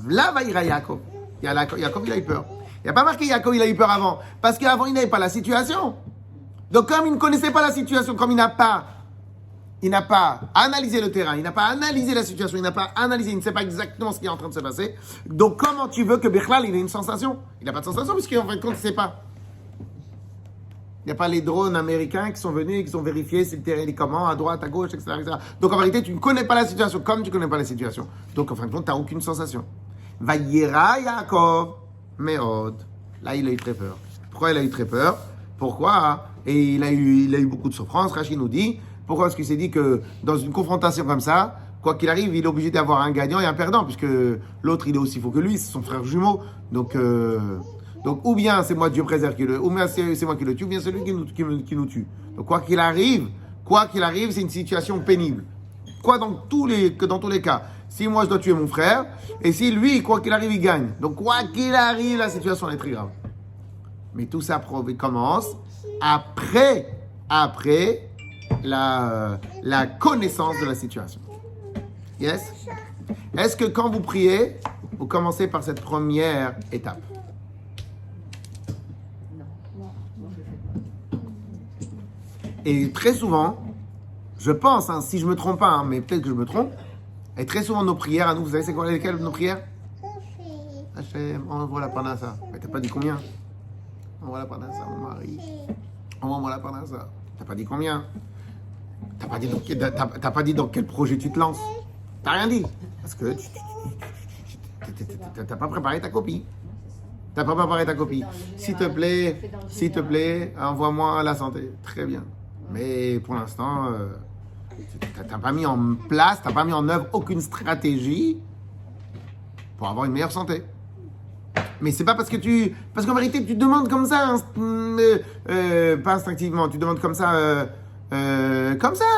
Là, Vaïra Yaakov. Yaakov, il a eu peur. Il n'y a pas marqué Yaakov, il a eu peur avant. Parce qu'avant, il n'avait pas la situation. Donc, comme il ne connaissait pas la situation, comme il n'a pas analysé le terrain, il n'a pas analysé la situation, il ne sait pas exactement ce qui est en train de se passer. Donc, comment tu veux que Bechlal, il ait une sensation? Il n'a pas de sensation, puisqu'en fin de compte, il ne sait pas. Il n'y a pas les drones américains qui sont venus et qui ont vérifié si le terrain est comment, à droite, à gauche, etc., etc. Donc en vérité, tu ne connais pas la situation, comme tu ne connais pas la situation. Donc en fin de compte, tu n'as aucune sensation. Vayera Yaakov Meod. Là, il a eu très peur. Pourquoi il a eu très peur? Pourquoi? Et il a eu beaucoup de souffrance. Rachid nous dit, pourquoi est-ce qu'il s'est dit que dans une confrontation comme ça, quoi qu'il arrive, il est obligé d'avoir un gagnant et un perdant, puisque l'autre, il est aussi faux que lui, c'est son frère jumeau. Donc, ou bien c'est moi Dieu préserve qui le, ou bien c'est moi qui le tue, ou bien c'est lui qui nous tue. Donc quoi qu'il arrive, c'est une situation pénible. Dans tous les cas, si moi je dois tuer mon frère, et si lui, quoi qu'il arrive, il gagne. Donc quoi qu'il arrive, la situation est très grave. Mais tout ça commence après la connaissance de la situation. Yes? Est-ce que quand vous priez, vous commencez par cette première étape? Et très souvent, je pense, si je me trompe pas, mais peut-être que je me trompe, et très souvent nos prières à nous, vous savez c'est quoi lesquelles nos prières? Hachem, envoie la parnassa. Mais t'as pas dit combien? Envoie la parnassa, mon mari. Envoie-moi la parnassa. T'as pas dit combien? T'as pas dit dans quel projet tu te lances? T'as rien dit. Parce que t'as pas préparé ta copie. T'as pas préparé ta copie. S'il te plaît, envoie-moi la santé. Très bien. Mais pour l'instant, t'as pas mis en place, t'as pas mis en œuvre aucune stratégie pour avoir une meilleure santé. Mais c'est pas parce qu'en vérité, tu demandes comme ça, pas instinctivement, tu demandes comme ça,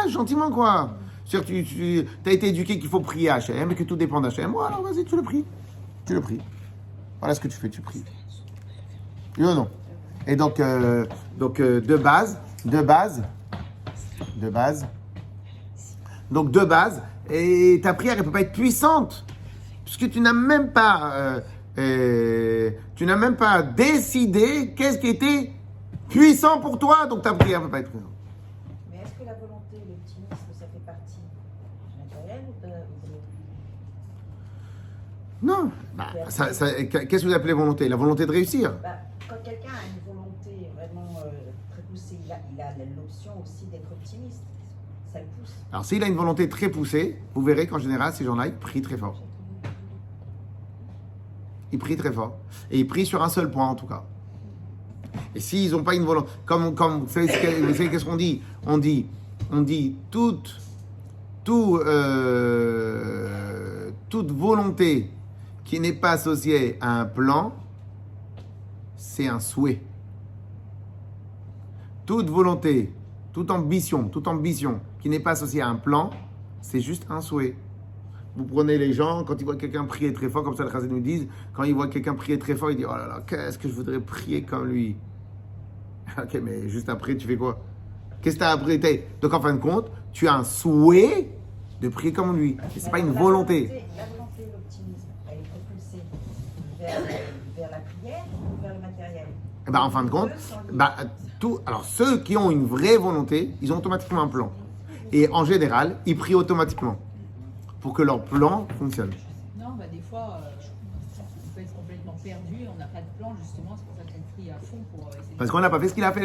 gentiment, quoi. C'est-à-dire que tu as été éduqué qu'il faut prier à Hachem et que tout dépend d'Hachem. Bon, alors vas-y, tu le pries. Voilà ce que tu fais, tu pries. Oui ou non? Et donc, de base, et ta prière, elle peut pas être puissante, puisque tu n'as même pas décidé qu'est-ce qui était puissant pour toi, donc ta prière peut pas être puissante. Mais est-ce que la volonté et l'optimisme, ça fait partie du matériel ou de Non. Qu'est-ce que vous appelez volonté? La volonté de réussir. Quand quelqu'un a une volonté vraiment très poussée, il a l'option aussi d'être optimiste. Ça le pousse. Alors s'il a une volonté très poussée, vous verrez qu'en général, ces gens-là, ils prient très fort. Ils prient très fort. Et ils prient sur un seul point, en tout cas. Et s'ils n'ont pas une volonté... Comme vous savez qu'est-ce qu'on dit? On dit toute volonté qui n'est pas associée à un plan, c'est un souhait. Toute volonté, toute ambition qui n'est pas associée à un plan, c'est juste un souhait. Vous prenez les gens, quand ils voient quelqu'un prier très fort, comme ça le Chazal nous dit, quand ils voient quelqu'un prier très fort, ils disent « Oh là là, qu'est-ce que je voudrais prier comme lui ?» Ok, mais juste après, tu fais quoi? Qu'est-ce que tu as appris? Donc en fin de compte, tu as un souhait de prier comme lui. Et ce n'est pas une volonté. La volonté et l'optimisme, elle est propulsée vers la prière ou vers le matériel? Et en fin de compte, alors ceux qui ont une vraie volonté, ils ont automatiquement un plan. Et en général, ils prient automatiquement pour que leur plan fonctionne. Non, des fois, on peut être complètement perdu, on n'a pas de plan, justement, c'est pour ça qu'on prie à fond pour essayer. Parce qu'on n'a pas fait ce qu'il a fait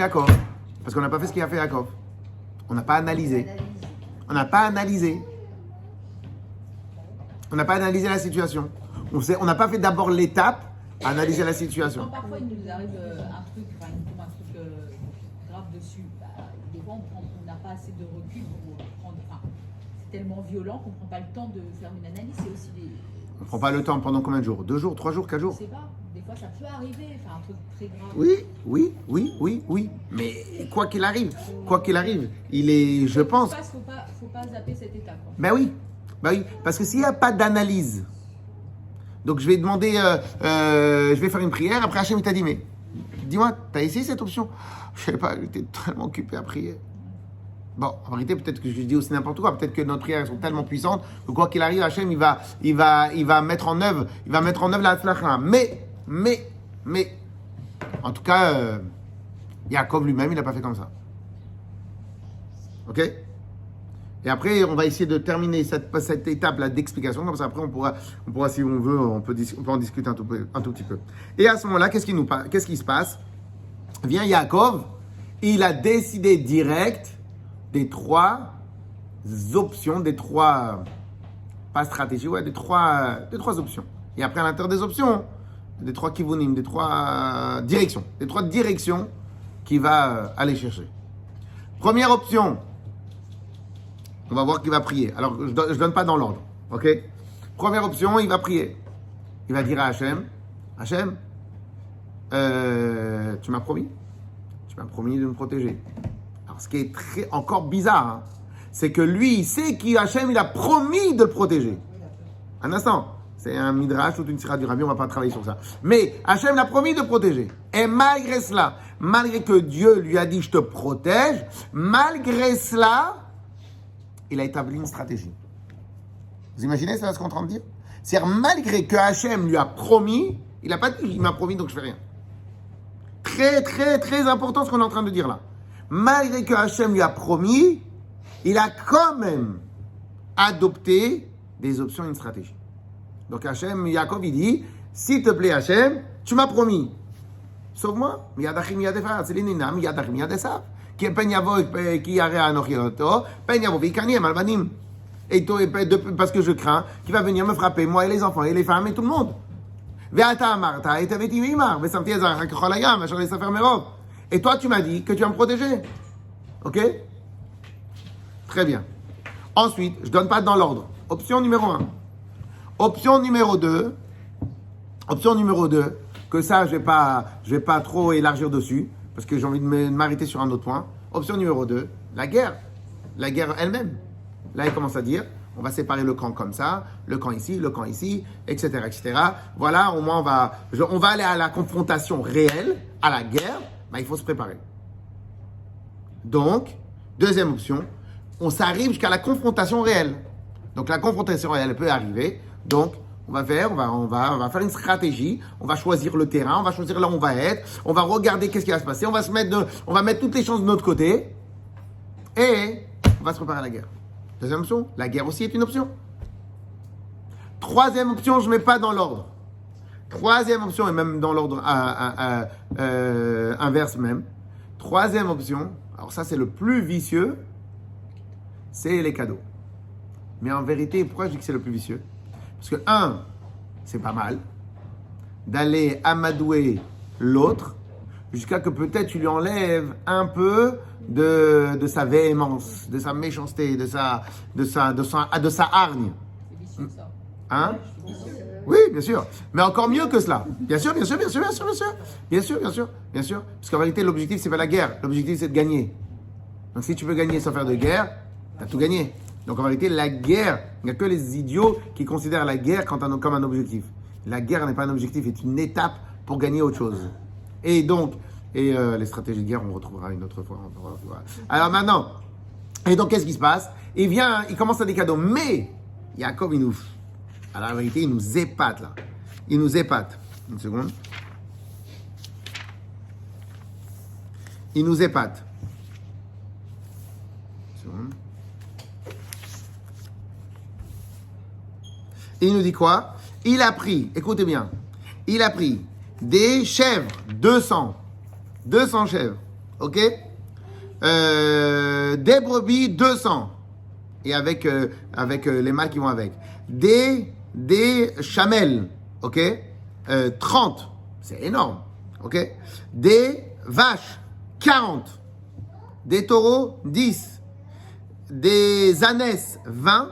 Yaakov. On n'a pas analysé. On n'a pas analysé la situation. On n'a pas fait d'abord l'étape, analyser la situation. Quand parfois il nous arrive un truc grave dessus, des fois on n'a pas assez de recul pour prendre. C'est tellement violent qu'on ne prend pas le temps de faire une analyse. C'est aussi On ne prend pas le temps pendant combien de jours? 2 jours, 3 jours, 4 jours? Je ne sais pas. Des fois ça peut arriver, un truc très grave. Oui. Mais quoi qu'il arrive, il est, je pense. Faut pas zapper cette étape. Ben oui. Parce que s'il n'y a pas d'analyse, donc je vais demander, je vais faire une prière, après Hachem il t'a dit, mais dis-moi, t'as essayé cette option? Je sais pas, j'étais tellement occupé à prier. Bon, en vérité, peut-être que je dis aussi n'importe quoi, peut-être que nos prières sont tellement puissantes que quoi qu'il arrive, Hachem il va mettre en œuvre la tzlacha. Mais, en tout cas, Yaakov lui-même, il n'a pas fait comme ça. Ok? Et après, on va essayer de terminer cette étape-là d'explication. Comme ça, après, on pourra, si on veut, on peut en discuter un tout petit peu. Et à ce moment-là, qu'est-ce qui se passe? Vient Yaakov, il a décidé direct des 3 options, des 3 options. Et après, à l'intérieur des options, des 3 kivunim, des 3 directions. Des 3 directions qu'il va aller chercher. Première option. On va voir qu'il va prier. Alors, je ne donne pas dans l'ordre. Ok? Première option, il va prier. Il va dire à Hachem, Hachem, tu m'as promis de me protéger. Alors, ce qui est encore bizarre, c'est que lui, il sait qu'Hachem, il a promis de le protéger. Un instant. C'est un midrash, toute une sira du rabbi, on ne va pas travailler sur ça. Mais Hachem l'a promis de protéger. Et malgré cela, malgré que Dieu lui a dit je te protège, malgré cela, il a établi une stratégie. Vous imaginez ça, ce qu'on est en train de dire? C'est-à-dire, malgré que Hachem lui a promis, il n'a pas dit il m'a promis donc je fais rien. Très, très, très important ce qu'on est en train de dire là. Malgré que Hachem lui a promis, il a quand même adopté des options et une stratégie. Donc Hachem, Yaakov, il dit, s'il te plaît Hachem, tu m'as promis. Sauve-moi. Miyadachim yadefar, c'est l'inina, miyadachim yadesav. Qui pen yavo, qui yare anochioto, pen yavo, vikani, malvanim. Et parce que je crains qu'il va venir me frapper, moi et les enfants, et les femmes, et tout le monde. Ve'ata amarta, et t'avais dit mimar, ve'samti ezarach cholayam, v'achar les safer merov. Et toi, tu m'as dit que tu vas me protéger. Ok? Très bien. Ensuite, je ne donne pas dans l'ordre. Option numéro 1. Option numéro 2, que ça, je vais pas trop élargir dessus, parce que j'ai envie de m'arrêter sur un autre point. Option numéro 2, la guerre elle-même. Là, il commence à dire, on va séparer le camp comme ça, le camp ici, etc., etc. Voilà, au moins, on va aller à la confrontation réelle, à la guerre, mais il faut se préparer. Donc, deuxième option, on s'arrive jusqu'à la confrontation réelle. Donc, la confrontation réelle peut arriver. Donc, on va faire une stratégie. On va choisir le terrain. On va choisir là où on va être. On va regarder qu'est-ce qui va se passer. On va mettre toutes les chances de notre côté. Et on va se préparer à la guerre. Deuxième option, la guerre aussi est une option. Troisième option, je ne mets pas dans l'ordre. Troisième option, et même dans l'ordre inverse même. Troisième option, alors ça c'est le plus vicieux, c'est les cadeaux. Mais en vérité, pourquoi je dis que c'est le plus vicieux? Parce que, c'est pas mal d'aller amadouer l'autre jusqu'à que peut-être tu lui enlèves un peu de sa véhémence, de sa méchanceté, de sa hargne. C'est vicieux, ça. Hein? Oui, bien sûr. Mais encore mieux que cela. Bien sûr. Parce qu'en vérité, l'objectif, c'est pas la guerre. L'objectif, c'est de gagner. Donc, si tu veux gagner sans faire de guerre, tu as tout gagné. Donc, en vérité, la guerre, il n'y a que les idiots qui considèrent la guerre comme un objectif. La guerre n'est pas un objectif, c'est une étape pour gagner autre chose. Et donc, les stratégies de guerre, on retrouvera une autre fois. Alors maintenant, et donc, qu'est-ce qui se passe? Il commence à des cadeaux. Mais, Yaakov, alors, en vérité, il nous épate, là. Il nous épate. Une seconde. Il nous épate. Une seconde. Et il nous dit quoi? Il a pris, écoutez bien, il a pris des chèvres, 200 chèvres, ok? Des brebis, 200. Et avec les mâles qui vont avec. Des chamelles, ok? 30, c'est énorme, ok? Des vaches, 40. Des taureaux, 10. Des ânesses, 20.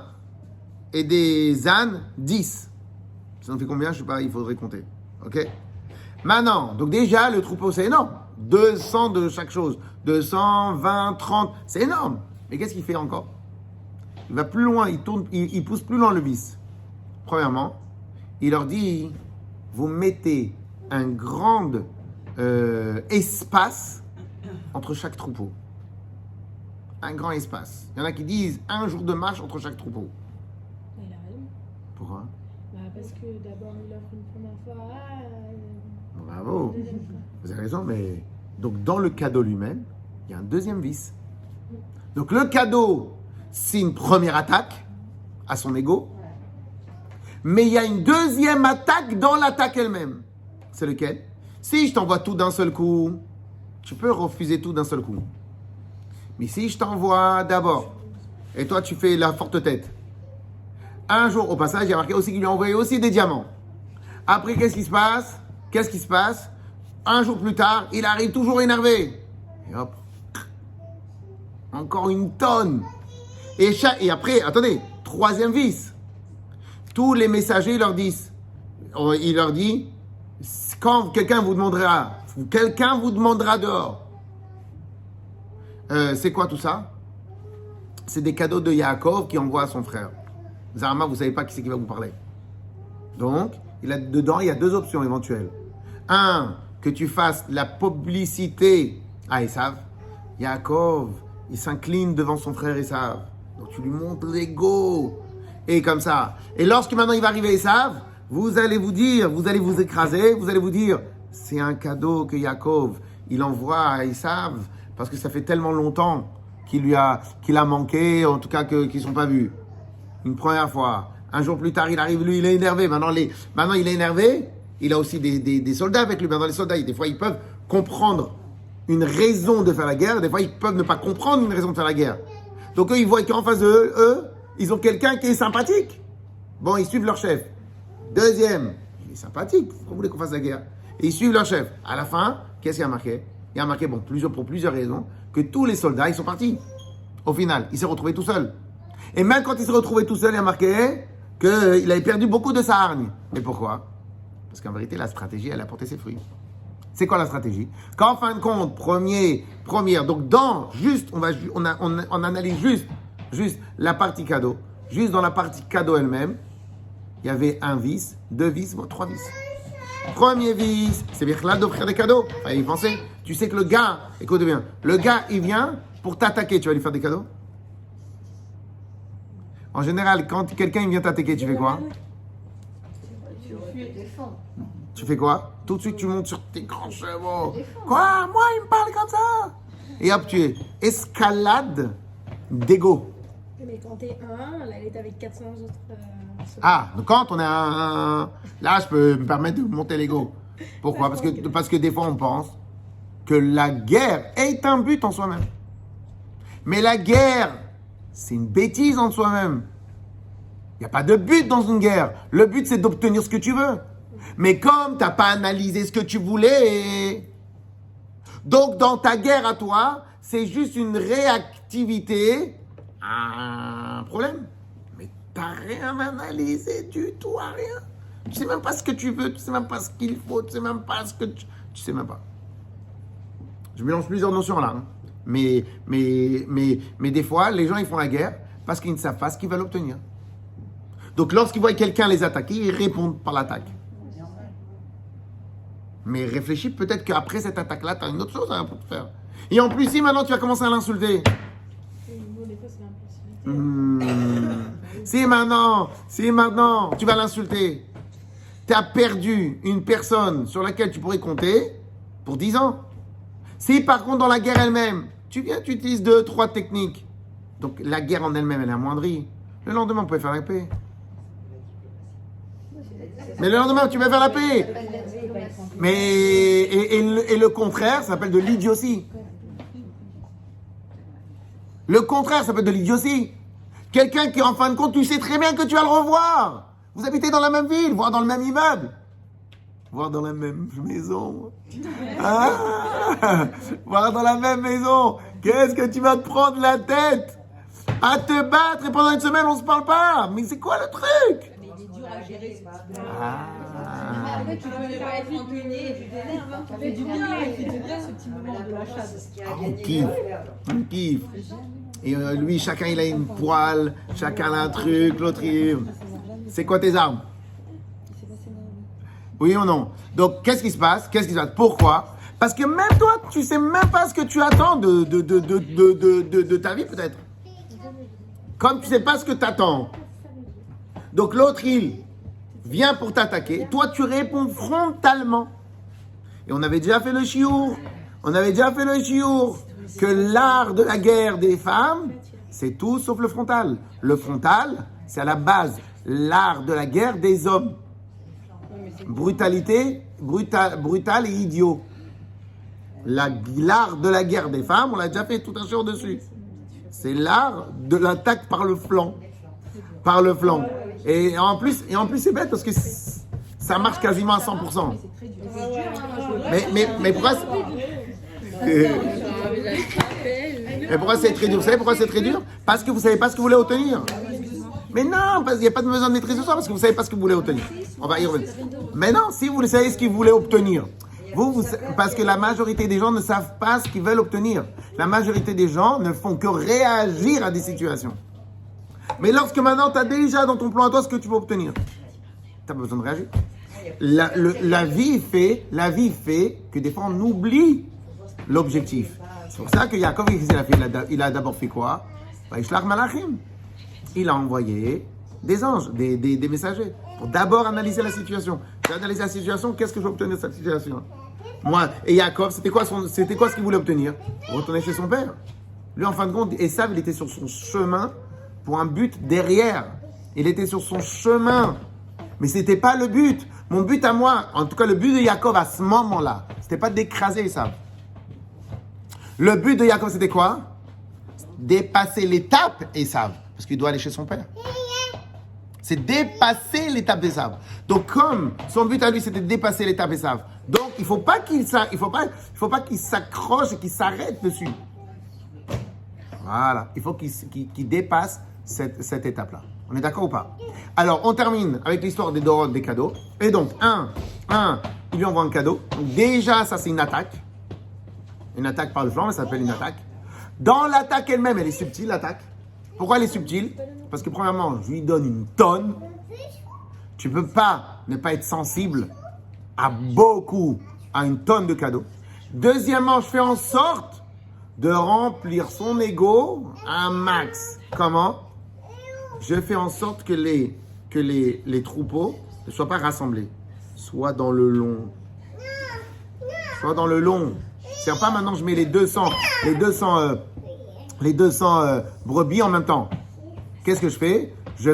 Et des ânes, 10. Ça en fait combien? Je sais pas, il faudrait compter, ok? Maintenant, donc déjà, le troupeau, c'est énorme. 200 de chaque chose. 200, 20, 30, c'est énorme. Mais qu'est-ce qu'il fait encore? Il va plus loin, il pousse plus loin le vice. Premièrement, il leur dit, vous mettez un grand espace entre chaque troupeau. Un grand espace. Il y en a qui disent un jour de marche entre chaque troupeau. Il a raison. Pourquoi? Parce que d'abord il offre une première fois. Bravo. Vous avez raison, mais donc dans le cadeau lui-même, il y a un deuxième vice. Donc le cadeau, c'est une première attaque à son ego, mais il y a une deuxième attaque dans l'attaque elle-même. C'est lequel? Si je t'envoie tout d'un seul coup, tu peux refuser tout d'un seul coup. Mais si je t'envoie d'abord, et toi tu fais la forte tête, un jour, au passage, il y a marqué aussi qu'il lui a envoyé aussi des diamants. Après, qu'est-ce qui se passe? Un jour plus tard, il arrive toujours énervé. Et hop, encore une tonne. Et après, attendez, troisième vice. Tous les messagers il leur dit, quand quelqu'un vous demandera dehors, c'est quoi tout ça? C'est des cadeaux de Yaakov qui envoie à son frère. Zarma, vous savez pas qui c'est qui va vous parler. Donc, dedans, il y a deux options éventuelles. Un, que tu fasses la publicité à Esav. Yaakov, il s'incline devant son frère Esav. Donc, tu lui montres l'ego. Et comme ça. Et lorsque maintenant il va arriver Esav, vous allez vous dire, vous allez vous écraser, vous allez vous dire, c'est un cadeau que Yaakov, il envoie à Esav, parce que ça fait tellement longtemps qu'il a manqué, en tout cas qu'ils ne sont pas vus. Une première fois. Un jour plus tard, il arrive, lui, il est énervé. Maintenant, il est énervé. Il a aussi des soldats avec lui. Maintenant, les soldats, des fois, ils peuvent comprendre une raison de faire la guerre. Des fois, ils peuvent ne pas comprendre une raison de faire la guerre. Donc, eux, ils voient qu'en face de eux, ils ont quelqu'un qui est sympathique. Bon, ils suivent leur chef. Deuxième, il est sympathique. Pourquoi vous voulez qu'on fasse la guerre? Et ils suivent leur chef. À la fin, qu'est-ce qu'il y a marqué? Il y a marqué, pour plusieurs raisons, que tous les soldats, ils sont partis. Au final, il s'est retrouvé tout seul. Et même quand il s'est retrouvé tout seul, il y a marqué qu'il avait perdu beaucoup de sa hargne. Et pourquoi? Parce qu'en vérité, la stratégie, elle a porté ses fruits. C'est quoi la stratégie? Qu'en fin de compte, première, donc on analyse juste la partie cadeau. Juste dans la partie cadeau elle-même, il y avait un vice, deux vices, trois vices. Premier vice, c'est bien là d'offrir des cadeaux. Fallait y penser. Tu sais que le gars, écoute bien, le gars, il vient pour t'attaquer. Tu vas lui faire des cadeaux? En général, quand quelqu'un vient t'attaquer, tu fais quoi? Tu fais quoi? Tout de suite, tu montes sur tes grands chevaux. Quoi? Moi, il me parle comme ça? Et hop, tu es escalade d'ego. Mais quand t'es un, là, elle est avec 400 autres. Ah, donc quand on est un... Là, je peux me permettre de monter l'ego. Pourquoi? Parce que des fois, on pense que la guerre est un but en soi-même. Mais la guerre, c'est une bêtise en soi-même. Il n'y a pas de but dans une guerre. Le but, c'est d'obtenir ce que tu veux. Mais comme tu n'as pas analysé ce que tu voulais, donc dans ta guerre à toi, c'est juste une réactivité à un problème. Mais tu n'as rien analysé du tout, à rien. Tu ne sais même pas ce que tu veux, tu ne sais même pas ce qu'il faut, tu ne sais même pas ce que tu ne sais même pas. Je mélange plusieurs notions là. Hein. Mais des fois, les gens, ils font la guerre parce qu'ils ne savent pas ce qu'ils veulent obtenir. Donc, lorsqu'ils voient quelqu'un les attaquer, ils répondent par l'attaque. Mais réfléchis, peut-être qu'après cette attaque-là, tu as une autre chose à faire. Et en plus, si maintenant tu vas commencer à l'insulter. Si maintenant, tu vas l'insulter, tu as perdu une personne sur laquelle tu pourrais compter pour 10 ans. Si par contre, dans la guerre elle-même, tu utilises 2-3 techniques, donc la guerre en elle-même, elle est amoindrie. Le lendemain, on peut faire la paix. Mais le lendemain, tu vas faire la paix. Mais et le contraire, ça s'appelle de l'idiotie. Le contraire, ça s'appelle de l'idiotie. Quelqu'un qui, en fin de compte, tu sais très bien que tu vas le revoir. Vous habitez dans la même ville, voire dans le même immeuble. Voire dans la même maison. Ah, voire dans la même maison. Qu'est-ce que tu vas te prendre la tête à te battre et pendant une semaine, on se parle pas. Mais c'est quoi le truc? Mais il est dur à gérer ce petit Après, tu peux ne pas être rancunier et tu t'énerves. Hein. Ça fait du bien, ce petit moment de la chasse. On kiffe. Et lui, chacun il a une poêle, chacun a un truc, l'autre il... C'est quoi tes armes? Oui ou non? Donc, qu'est-ce qui se passe? Pourquoi? Parce que même toi, tu sais même pas ce que tu attends de ta vie, peut-être. Comme tu sais pas ce que tu attends. Donc, l'autre, il vient pour t'attaquer. Toi, tu réponds frontalement. Et on avait déjà fait le chiour. Que l'art de la guerre des femmes, c'est tout sauf le frontal. Le frontal, c'est à la base l'art de la guerre des hommes. Brutalité, brutal et idiot. L'art de la guerre des femmes, on l'a déjà fait tout un show dessus. C'est l'art de l'attaque par le flanc. Et en plus c'est bête parce que ça marche quasiment à 100%. Mais pourquoi Mais pourquoi c'est très dur? Vous savez pourquoi c'est très dur? Parce que vous ne savez pas ce que vous voulez obtenir. Mais non, parce qu'il n'y a pas de besoin de maîtriser ça, parce que vous ne savez pas ce que vous voulez obtenir. On va y revenir. Mais non, si vous savez ce que vous voulez obtenir, parce que la majorité des gens ne savent pas ce qu'ils veulent obtenir. La majorité des gens ne font que réagir à des situations. Mais lorsque maintenant, tu as déjà dans ton plan à toi ce que tu veux obtenir, tu t'as pas besoin de réagir. La vie fait que des fois on oublie l'objectif. C'est pour ça que Yaakov, il a d'abord fait quoi? Vaishlach malachim. Il a envoyé des anges, des messagers, pour d'abord analyser la situation. Analyser la situation, qu'est-ce que je veux obtenir de cette situation? Moi, et Yaakov, c'était quoi ce qu'il voulait obtenir? Retourner chez son père. Lui, en fin de compte, Esav, il était sur son chemin pour un but derrière. Il était sur son chemin. Mais ce n'était pas le but. Mon but à moi, en tout cas le but de Yaakov à ce moment-là, ce n'était pas d'écraser Esav. Le but de Yaakov, c'était quoi? Dépasser l'étape Esav. Parce qu'il doit aller chez son père. C'est dépasser l'étape d'Esav. Donc comme son but à lui, c'était de dépasser l'étape Esav. Donc il ne faut pas qu'il s'accroche et qu'il s'arrête dessus. Voilà. Il faut qu'il dépasse cette étape-là. On est d'accord ou pas? Alors, on termine avec l'histoire des Dorot, des cadeaux. Et donc, il lui envoie un cadeau. Donc, déjà, ça, c'est une attaque. Une attaque par le flanc, mais ça s'appelle une attaque. Dans l'attaque elle-même, elle est subtile, l'attaque. Pourquoi elle est subtile? Parce que, premièrement, je lui donne une tonne. Tu ne peux pas ne pas être sensible à une tonne de cadeaux. Deuxièmement, je fais en sorte de remplir son ego à un max. Comment? Je fais en sorte que les troupeaux ne soient pas rassemblés. Soit dans le long. C'est pas maintenant je mets les 200 brebis en même temps. Qu'est-ce que je fais? Je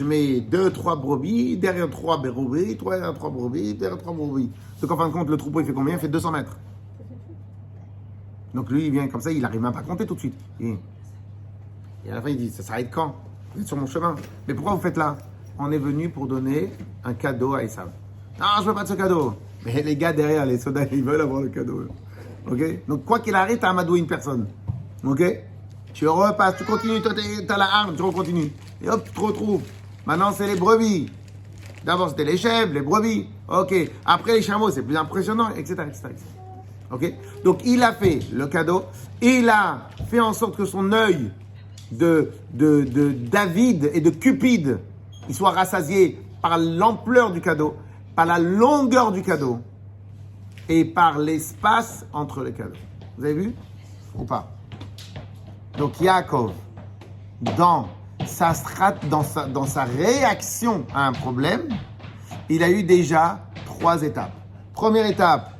mets 2-3 brebis, derrière 3 brebis, derrière 3 brebis, derrière 3 brebis. Donc en fin de compte, le troupeau il fait combien? Il fait 200 mètres. Donc lui, il vient comme ça, il n'arrive même pas à compter tout de suite. Et à la fin, il dit, ça s'arrête quand? Vous êtes sur mon chemin. Mais pourquoi vous faites là? On est venu pour donner un cadeau à Esav. Non, je ne veux pas de ce cadeau. Mais les gars derrière, les soldats, ils veulent avoir le cadeau. Ok? Donc quoi qu'il arrive, tu as amadoué une personne. Ok? Tu repasses, tu continues, tu as la arme, tu continues. Et hop, tu te retrouves. Maintenant, c'est les brebis. D'abord, c'était les chèvres, les brebis. Ok. Après, les chameaux, c'est plus impressionnant, etc. Ok? Donc, il a fait le cadeau. Il a fait en sorte que son œil de David et de Cupide, il soit rassasié par l'ampleur du cadeau, par la longueur du cadeau et par l'espace entre les cadeaux. Vous avez vu ou pas? Donc Yaakov, dans sa réaction à un problème, il a eu déjà 3 étapes. Première étape,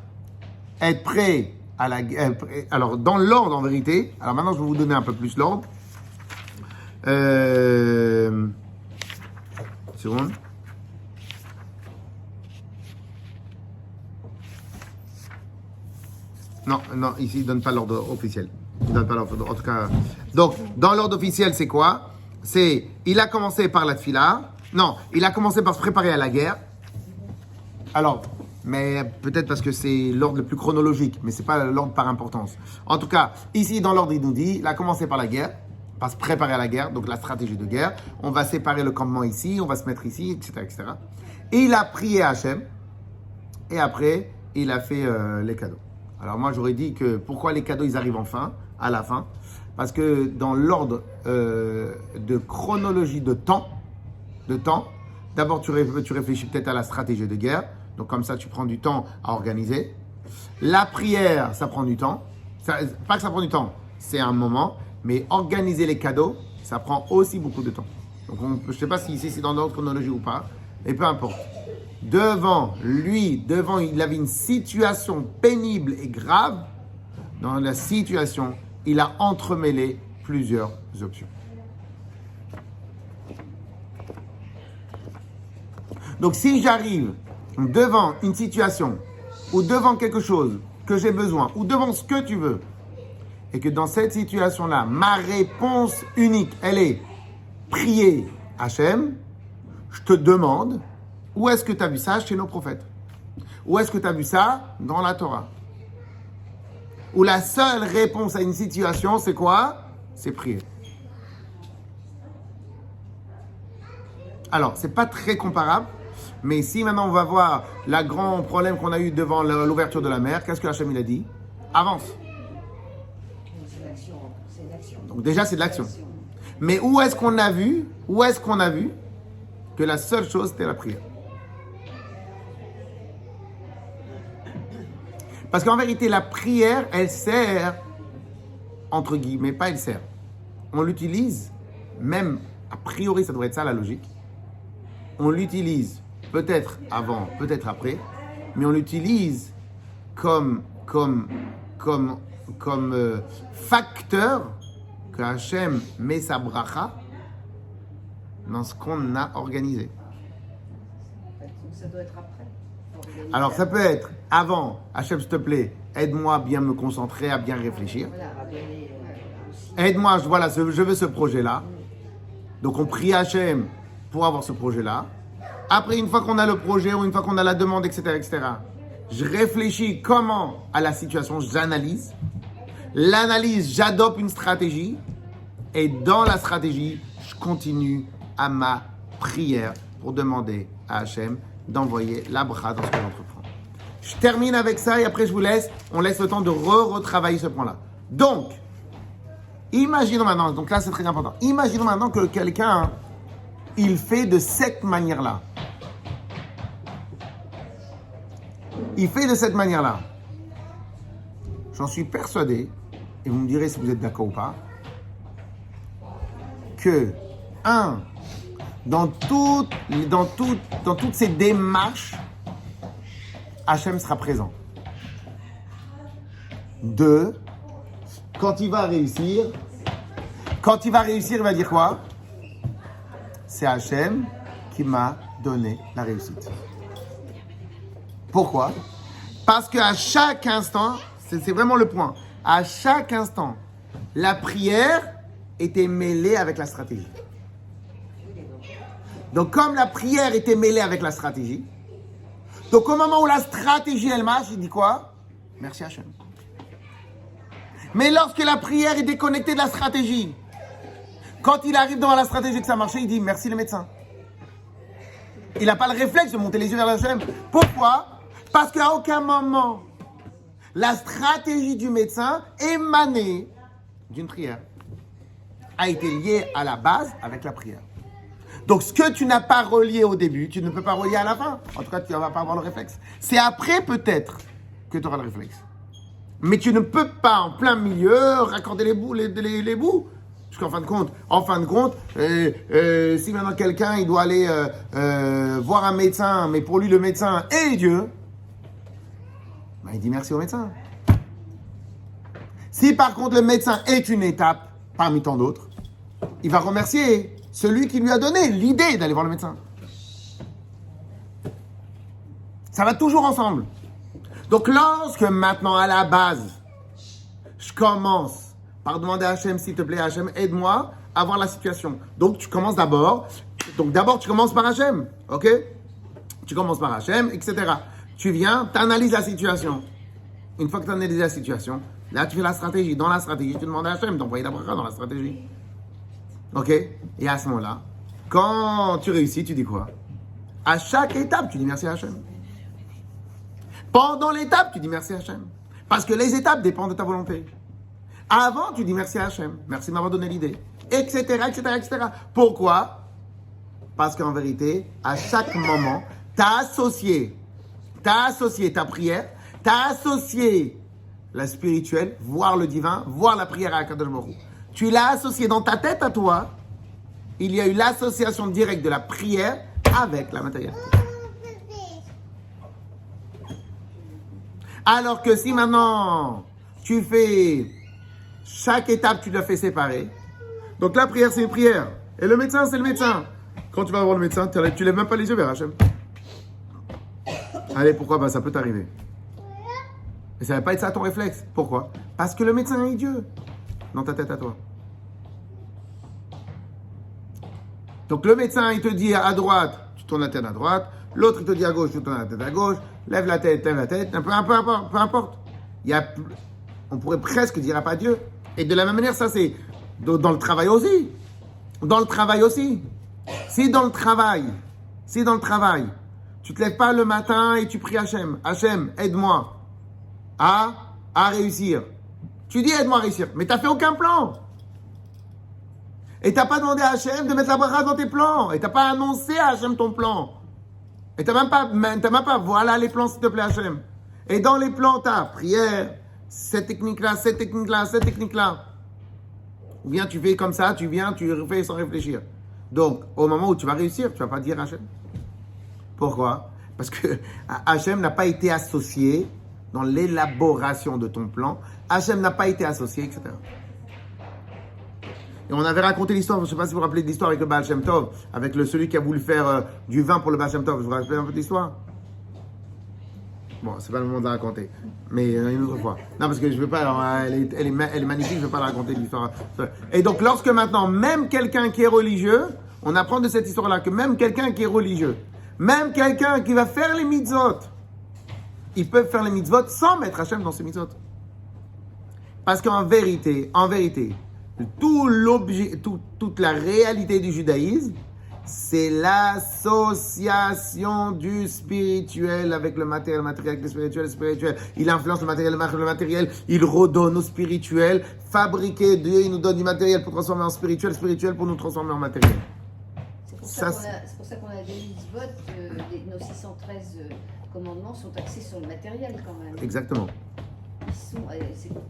être prêt à la guerre. Alors dans l'ordre en vérité, alors maintenant je vais vous donner un peu plus l'ordre. Seconde. Non, ici, il ne donne pas l'ordre officiel. Il donne pas l'ordre, en tout cas. Donc, dans l'ordre officiel, c'est quoi? Il a commencé par la tfila. Non, il a commencé par se préparer à la guerre. Alors, mais peut-être parce que c'est l'ordre le plus chronologique, mais ce n'est pas l'ordre par importance. En tout cas, ici, dans l'ordre, il nous dit, il a commencé par la guerre. Pas se préparer à la guerre, donc la stratégie de guerre. On va séparer le campement ici, on va se mettre ici, etc. Et il a prié à Hachem. Et après, il a fait les cadeaux. Alors moi, j'aurais dit que pourquoi les cadeaux, ils arrivent à la fin. Parce que dans l'ordre de chronologie de temps, d'abord tu réfléchis peut-être à la stratégie de guerre. Donc comme ça, tu prends du temps à organiser. La prière, ça prend du temps. Pas que ça prend du temps, c'est un moment. Mais organiser les cadeaux, ça prend aussi beaucoup de temps. Donc, je ne sais pas si ici c'est dans l'ordre chronologique ou pas, mais peu importe. Devant, il avait une situation pénible et grave. Dans la situation, il a entremêlé plusieurs options. Donc, si j'arrive devant une situation ou devant quelque chose que j'ai besoin ou devant ce que tu veux, et que dans cette situation-là, ma réponse unique, elle est prier Hachem, je te demande, où est-ce que tu as vu ça chez nos prophètes? Où est-ce que tu as vu ça dans la Torah? Où la seule réponse à une situation, c'est quoi? C'est prier. Alors, c'est pas très comparable, mais si maintenant on va voir le grand problème qu'on a eu devant l'ouverture de la mer, qu'est-ce que Hachem il a dit? Avance. Donc déjà, c'est de l'action. Mais où est-ce qu'on a vu que la seule chose, c'était la prière? Parce qu'en vérité, la prière, elle sert, entre guillemets, pas elle sert. On l'utilise, même a priori, ça devrait être ça la logique. On l'utilise peut-être avant, peut-être après, mais on l'utilise comme facteur que Hachem met sa bracha dans ce qu'on a organisé. Donc ça doit être après. Alors ça peut être avant, Hachem s'il te plaît, aide-moi à bien me concentrer, à bien réfléchir. Voilà, à donner aussi. Aide-moi, voilà, je veux ce projet-là. Donc on prie Hachem pour avoir ce projet-là. Après, une fois qu'on a le projet ou une fois qu'on a la demande, etc., je réfléchis comment à la situation, j'analyse. L'analyse, j'adopte une stratégie. Et dans la stratégie, je continue à ma prière pour demander à Hachem d'envoyer la bracha dans ce que j'entreprends. Je termine avec ça et après je vous laisse. On laisse le temps de retravailler ce point-là. Donc, imaginons maintenant, donc là c'est très important. Imaginons maintenant que quelqu'un, il fait de cette manière-là. Il fait de cette manière-là. J'en suis persuadé, et vous me direz si vous êtes d'accord ou pas, que, dans toutes ces démarches, Hachem sera présent. 2, quand il va réussir, il va dire quoi? C'est Hachem qui m'a donné la réussite. Pourquoi? Parce qu'à chaque instant, c'est vraiment le point, à chaque instant, la prière était mêlée avec la stratégie. Donc comme la prière était mêlée avec la stratégie, donc au moment où la stratégie elle marche, il dit quoi? Merci Hachem. Mais lorsque la prière est déconnectée de la stratégie, quand il arrive devant la stratégie que ça marchait, il dit merci le médecin. Il n'a pas le réflexe de monter les yeux vers Hachem. Pourquoi? Parce qu'à aucun moment, la stratégie du médecin émanée d'une prière a été liée à la base avec la prière. Donc, ce que tu n'as pas relié au début, tu ne peux pas relier à la fin. En tout cas, tu ne vas pas avoir le réflexe. C'est après, peut-être, que tu auras le réflexe. Mais tu ne peux pas, en plein milieu, raccorder les bouts. Parce qu'en fin de compte, si maintenant quelqu'un, il doit aller voir un médecin, mais pour lui, le médecin est Dieu, ben, il dit merci au médecin. Si, par contre, le médecin est une étape, parmi tant d'autres, il va remercier celui qui lui a donné l'idée d'aller voir le médecin. Ça va toujours ensemble. Donc lorsque maintenant, à la base, je commence par demander à Hachem, s'il te plaît, Hachem, aide-moi à voir la situation. Donc tu commences d'abord. Donc d'abord, tu commences par Hachem. Ok? Tu commences par Hachem, etc. Tu viens, tu analyses la situation. Une fois que tu analyses la situation, là, tu fais la stratégie. Dans la stratégie, tu demandes à Hachem d'envoyer la bracha dans la stratégie. Ok? Et à ce moment-là, quand tu réussis, tu dis quoi? À chaque étape, tu dis merci à Hachem. Pendant l'étape, tu dis merci à Hachem. Parce que les étapes dépendent de ta volonté. Avant, tu dis merci à Hachem. Merci de m'avoir donné l'idée. Etc., etc., etc. Pourquoi? Parce qu'en vérité, à chaque moment, tu as associé ta prière, tu as associé la spirituelle, voire le divin, voire la prière à Akadosh Baruch Hu. Tu l'as associé dans ta tête à toi. Il y a eu l'association directe de la prière avec la matérialité. Alors que si maintenant, tu fais chaque étape, tu dois faire séparer. Donc la prière, c'est une prière. Et le médecin, c'est le médecin. Quand tu vas voir le médecin, tu lèves même pas les yeux vers Hachem. Allez, pourquoi? Bah, ça peut t'arriver. Mais ça ne va pas être ça ton réflexe. Pourquoi? Parce que le médecin est Dieu dans ta tête à toi. Donc le médecin, il te dit à droite, tu tournes la tête à droite. L'autre, il te dit à gauche, tu tournes la tête à gauche. Lève la tête. Peu importe. On pourrait presque dire à pas Dieu. Et de la même manière, ça c'est dans le travail aussi. Dans le travail aussi. Si dans le travail, tu te lèves pas le matin et tu pries Hachem. Hachem, aide-moi à réussir. Tu dis aide-moi à réussir, mais tu n'as fait aucun plan. Et tu n'as pas demandé à Hachem de mettre la bracha dans tes plans. Et tu n'as pas annoncé à Hachem ton plan. Et tu n'as même pas, voilà les plans s'il te plaît Hachem. Et dans les plans, tu as prière, cette technique-là, cette technique-là, cette technique-là. Ou bien tu fais comme ça, tu viens, tu fais sans réfléchir. Donc, au moment où tu vas réussir, tu ne vas pas dire Hachem. Pourquoi? Parce que Hachem n'a pas été associé dans l'élaboration de ton plan. Hachem n'a pas été associé, etc. Et on avait raconté l'histoire, je ne sais pas si vous vous rappelez de l'histoire avec le Baal Shem Tov, avec celui qui a voulu faire du vin pour le Baal Shem Tov. Je vous rappelle un peu l'histoire? Bon, c'est pas le moment de la raconter, mais une autre fois. Non, parce que je veux pas, elle est magnifique, je ne veux pas la raconter l'histoire. Et donc, lorsque maintenant, même quelqu'un qui est religieux, on apprend de cette histoire-là que même quelqu'un qui est religieux, même quelqu'un qui va faire les mitzvot, ils peuvent faire les mitzvot sans mettre Hachem dans ces mitzvot. Parce qu'en vérité, toute la réalité du judaïsme, c'est l'association du spirituel avec le matériel avec le spirituel. Il influence le matériel, il redonne au spirituel. Fabriquer, Dieu, il nous donne du matériel pour transformer en spirituel pour nous transformer en matériel. C'est pour ça qu'on a des mitzvot, nos 613 commandements sont axés sur le matériel quand même. Exactement. C'est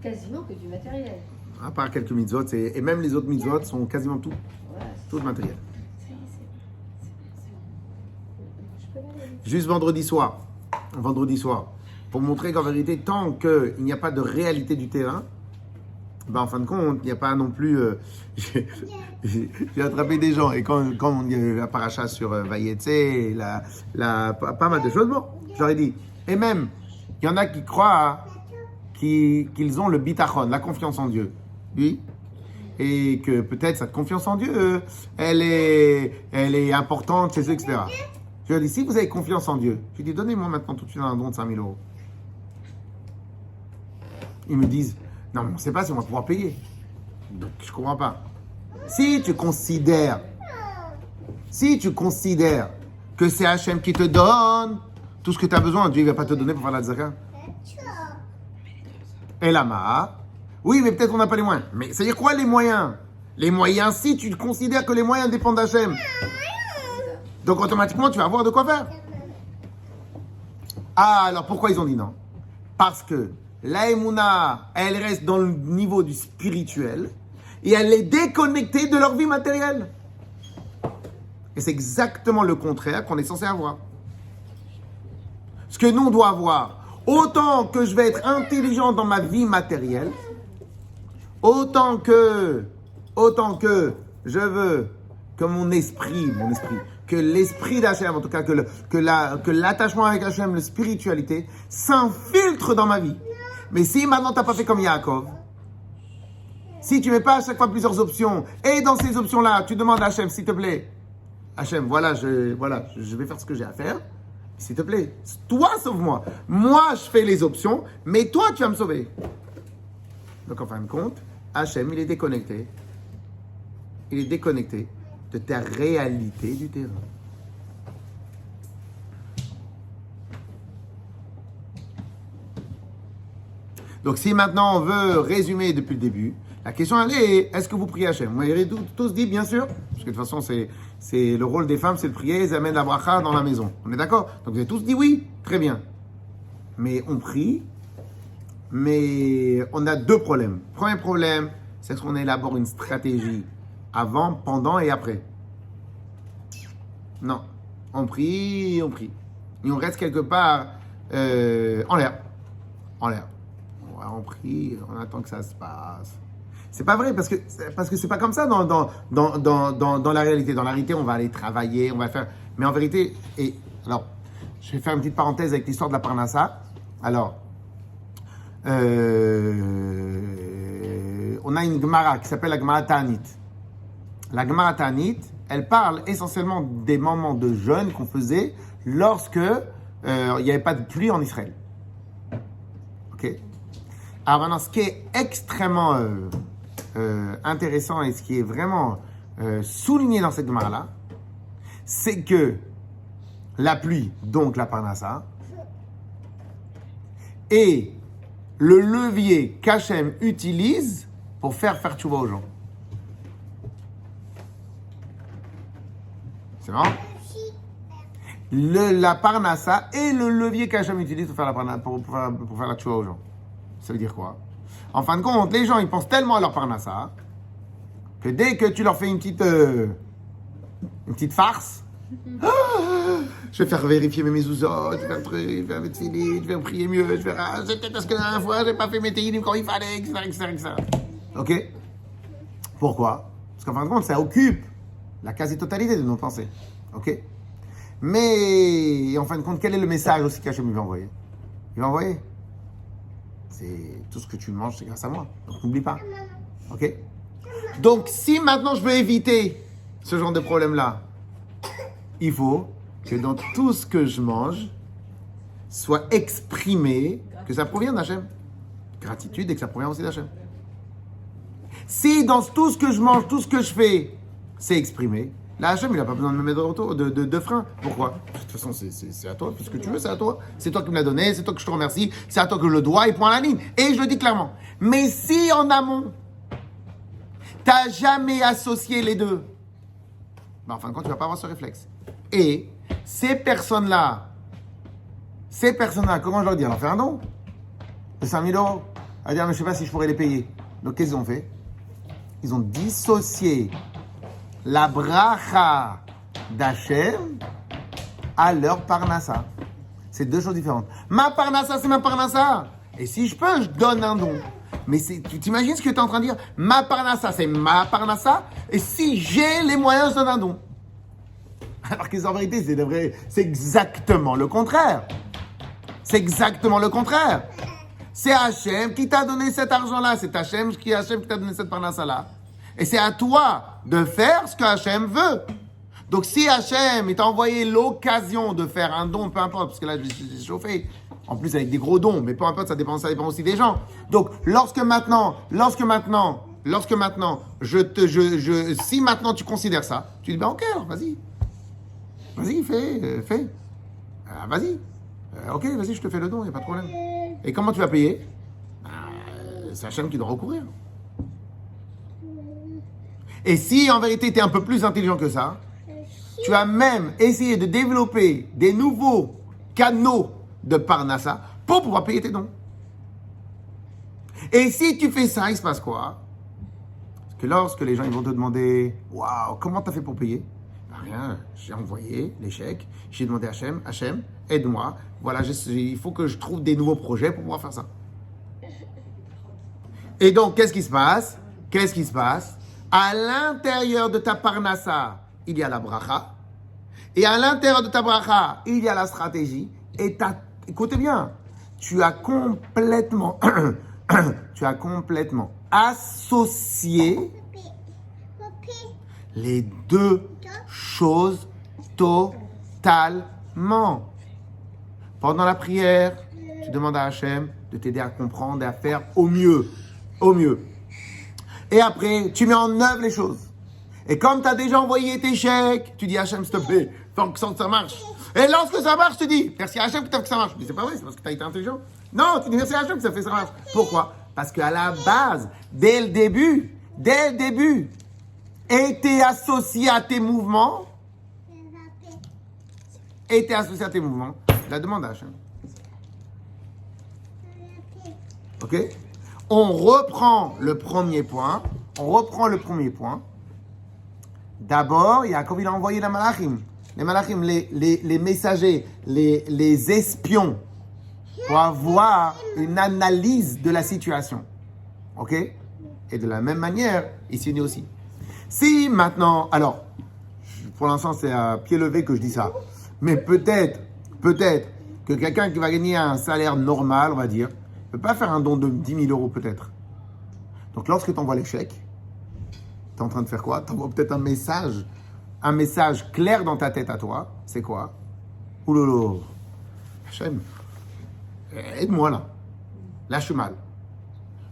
quasiment que du matériel. À part quelques mitzvot, et même les autres mitzvot sont quasiment tout le matériel. Juste vendredi soir, pour montrer qu'en vérité, tant qu'il n'y a pas de réalité du terrain, ben en fin de compte, il n'y a pas non plus... j'ai attrapé des gens, et quand on y a la paracha sur Vayetse, pas mal de choses, bon, j'aurais dit. Et même, il y en a qui croient qu'ils ont le bitachon, la confiance en Dieu. Oui. Et que peut-être cette confiance en Dieu, elle est importante chez eux, etc. Je leur dis, si vous avez confiance en Dieu, je dis, donnez-moi maintenant tout de suite un don de 5 000 €. Ils me disent, non, mais on ne sait pas si on va pouvoir payer. Donc, je ne comprends pas. Si tu considères que c'est Hachem qui te donne tout ce que tu as besoin, Dieu ne va pas te donner pour faire la tzaka. Et là, oui, mais peut-être on n'a pas les moyens. Mais c'est-à-dire quoi les moyens? Les moyens, si tu considères que les moyens dépendent d'Hachem. Donc automatiquement, tu vas avoir de quoi faire. Ah, alors pourquoi ils ont dit non? Parce que la Emouna, elle reste dans le niveau du spirituel et elle est déconnectée de leur vie matérielle. Et c'est exactement le contraire qu'on est censé avoir. Ce que nous, on doit avoir, autant que je vais être intelligent dans ma vie matérielle, autant que je veux que mon esprit, que l'esprit d'Hachem, en tout cas que l'attachement avec Hachem, la spiritualité, s'infiltre dans ma vie. Mais si maintenant tu n'as pas fait comme Yaakov, si tu ne mets pas à chaque fois plusieurs options, et dans ces options-là, tu demandes à Hachem, s'il te plaît, Hachem, voilà, je vais faire ce que j'ai à faire, s'il te plaît, toi sauve-moi. Moi, je fais les options, mais toi, tu vas me sauver. Donc, en fin de compte, Hachem, il est déconnecté. Il est déconnecté de ta réalité du terrain. Donc, si maintenant on veut résumer depuis le début, la question elle est, est-ce que vous priez Hachem? Vous m'avez tous dit, bien sûr, parce que de toute façon, c'est le rôle des femmes, c'est de prier, elles amènent la bracha dans la maison. On est d'accord? Donc, vous avez tous dit oui, très bien. Mais on prie, mais on a deux problèmes. Premier problème, c'est qu'on élabore une stratégie avant, pendant et après. Non. On prie. Et on reste quelque part en l'air. Ouais, on prie, on attend que ça se passe. C'est pas vrai, parce que c'est pas comme ça dans la réalité. Dans la réalité, on va aller travailler, on va faire... Mais en vérité, alors, je vais faire une petite parenthèse avec l'histoire de la Parnassa. Alors, on a une Gemara qui s'appelle la Gemara Ta'anit. La Gemara Ta'anit, elle parle essentiellement des moments de jeûne qu'on faisait lorsque il n'y avait pas de pluie en Israël. Ok. Alors maintenant, ce qui est extrêmement intéressant et ce qui est vraiment souligné dans cette Gemara-là, c'est que la pluie, donc la Parnassa, est le levier qu'Hachem utilise pour faire tchouva aux gens. C'est marrant? la parnassa est le levier qu'Hachem utilise pour faire pour faire la tchouva aux gens. Ça veut dire quoi? En fin de compte, les gens, ils pensent tellement à leur parnassa que dès que tu leur fais une petite farce, je vais faire vérifier mes mezuzot, je vais faire un truc, je vais faire mes tefilines, je vais prier mieux, je vais faire c'est peut-être parce que la dernière fois, j'ai pas fait mes tefilines quand il fallait, etc. Ok? Pourquoi? Parce qu'en fin de compte, ça occupe la quasi-totalité de nos pensées. Ok? Mais en fin de compte, quel est le message aussi qu'Hachem va envoyer? Il va envoyer. C'est tout ce que tu manges, c'est grâce à moi. Donc n'oublie pas. Ok? Donc si maintenant je veux éviter ce genre de problème-là, il faut que dans tout ce que je mange, soit exprimé que ça provient d'Hachem. Gratitude et que ça provient aussi d'Hachem. Si dans tout ce que je mange, tout ce que je fais, c'est exprimé, là, Hachem, il n'a pas besoin de me mettre de frein. Pourquoi? De toute façon, c'est à toi. Tout ce que tu veux, c'est à toi. C'est toi qui me l'as donné, c'est toi que je te remercie, c'est à toi que je le dois, et point à la ligne. Et je le dis clairement. Mais si en amont, tu n'as jamais associé les deux, ben, en fin de compte, tu ne vas pas avoir ce réflexe. Et ces personnes-là, comment je leur dis? Alors, faire un don de 5 000 euros. À dire, mais je ne sais pas si je pourrais les payer. Donc, qu'est-ce qu'ils ont fait? Ils ont dissocié la bracha d'Hachem à leur parnassa. C'est deux choses différentes. Ma parnassa, c'est ma parnassa. Et si je peux, je donne un don. Mais tu t'imagines ce que tu es en train de dire? Ma parnassa, c'est ma parnassa. Et si j'ai les moyens, je donne un don. Alors qu'en vérité, c'est exactement le contraire. C'est exactement le contraire. C'est Hachem qui t'a donné cet argent-là. C'est Hachem qui t'a donné cette parnassa-là. Et c'est à toi de faire ce que Hachem veut. Donc si Hachem t'a envoyé l'occasion de faire un don, peu importe, parce que là je vais chauffer, en plus avec des gros dons, mais peu importe, ça dépend aussi des gens. Donc lorsque maintenant, si maintenant tu considères ça, tu dis ben ok, alors vas-y, fais, vas-y, ok, vas-y, je te fais le don, il n'y a pas de problème. Et comment tu vas payer? C'est Hachem qui doit recourir. Et si en vérité tu es un peu plus intelligent que ça, tu as même essayé de développer des nouveaux canaux de parnassa pour pouvoir payer tes dons. Et si tu fais ça, il se passe quoi? Parce que lorsque les gens ils vont te demander waouh, comment tu as fait pour payer? Ben rien, j'ai envoyé les chèques, j'ai demandé à Hachem, aide-moi, voilà, il faut que je trouve des nouveaux projets pour pouvoir faire ça. Et donc, qu'est-ce qui se passe? À l'intérieur de ta parnassa, il y a la bracha. Et à l'intérieur de ta bracha, il y a la stratégie. Et écoutez bien, tu as complètement associé les deux choses totalement. Pendant la prière, tu demandes à Hachem de t'aider à comprendre et à faire au mieux. Et après, tu mets en œuvre les choses. Et comme tu as déjà envoyé tes chèques, tu dis Hachem, s'il te plaît, faut que ça marche. Et lorsque ça marche, tu dis merci à Hachem que tu as fait que ça marche. Mais c'est pas vrai, c'est parce que tu as été intelligent. Non, tu dis merci à Hachem que ça fait que ça marche. Pourquoi? Parce qu'à la base, dès le début, était associé à tes mouvements. La demande à Hachem. Ok? On reprend le premier point. D'abord, Yaakov, il a envoyé les malachim. Les malachim, les messagers, les espions, pour avoir une analyse de la situation. Ok? Et de la même manière, ici aussi. Si maintenant, alors, pour l'instant, c'est à pied levé que je dis ça. Mais peut-être que quelqu'un qui va gagner un salaire normal, on va dire, ne peut pas faire un don de 10 000 euros peut-être. Donc lorsque tu envoies les chèques, tu es en train de faire quoi? Tu envoies peut-être un message clair dans ta tête à toi. C'est quoi? Oulolo, Hachem, aide-moi là. Là, je suis mal.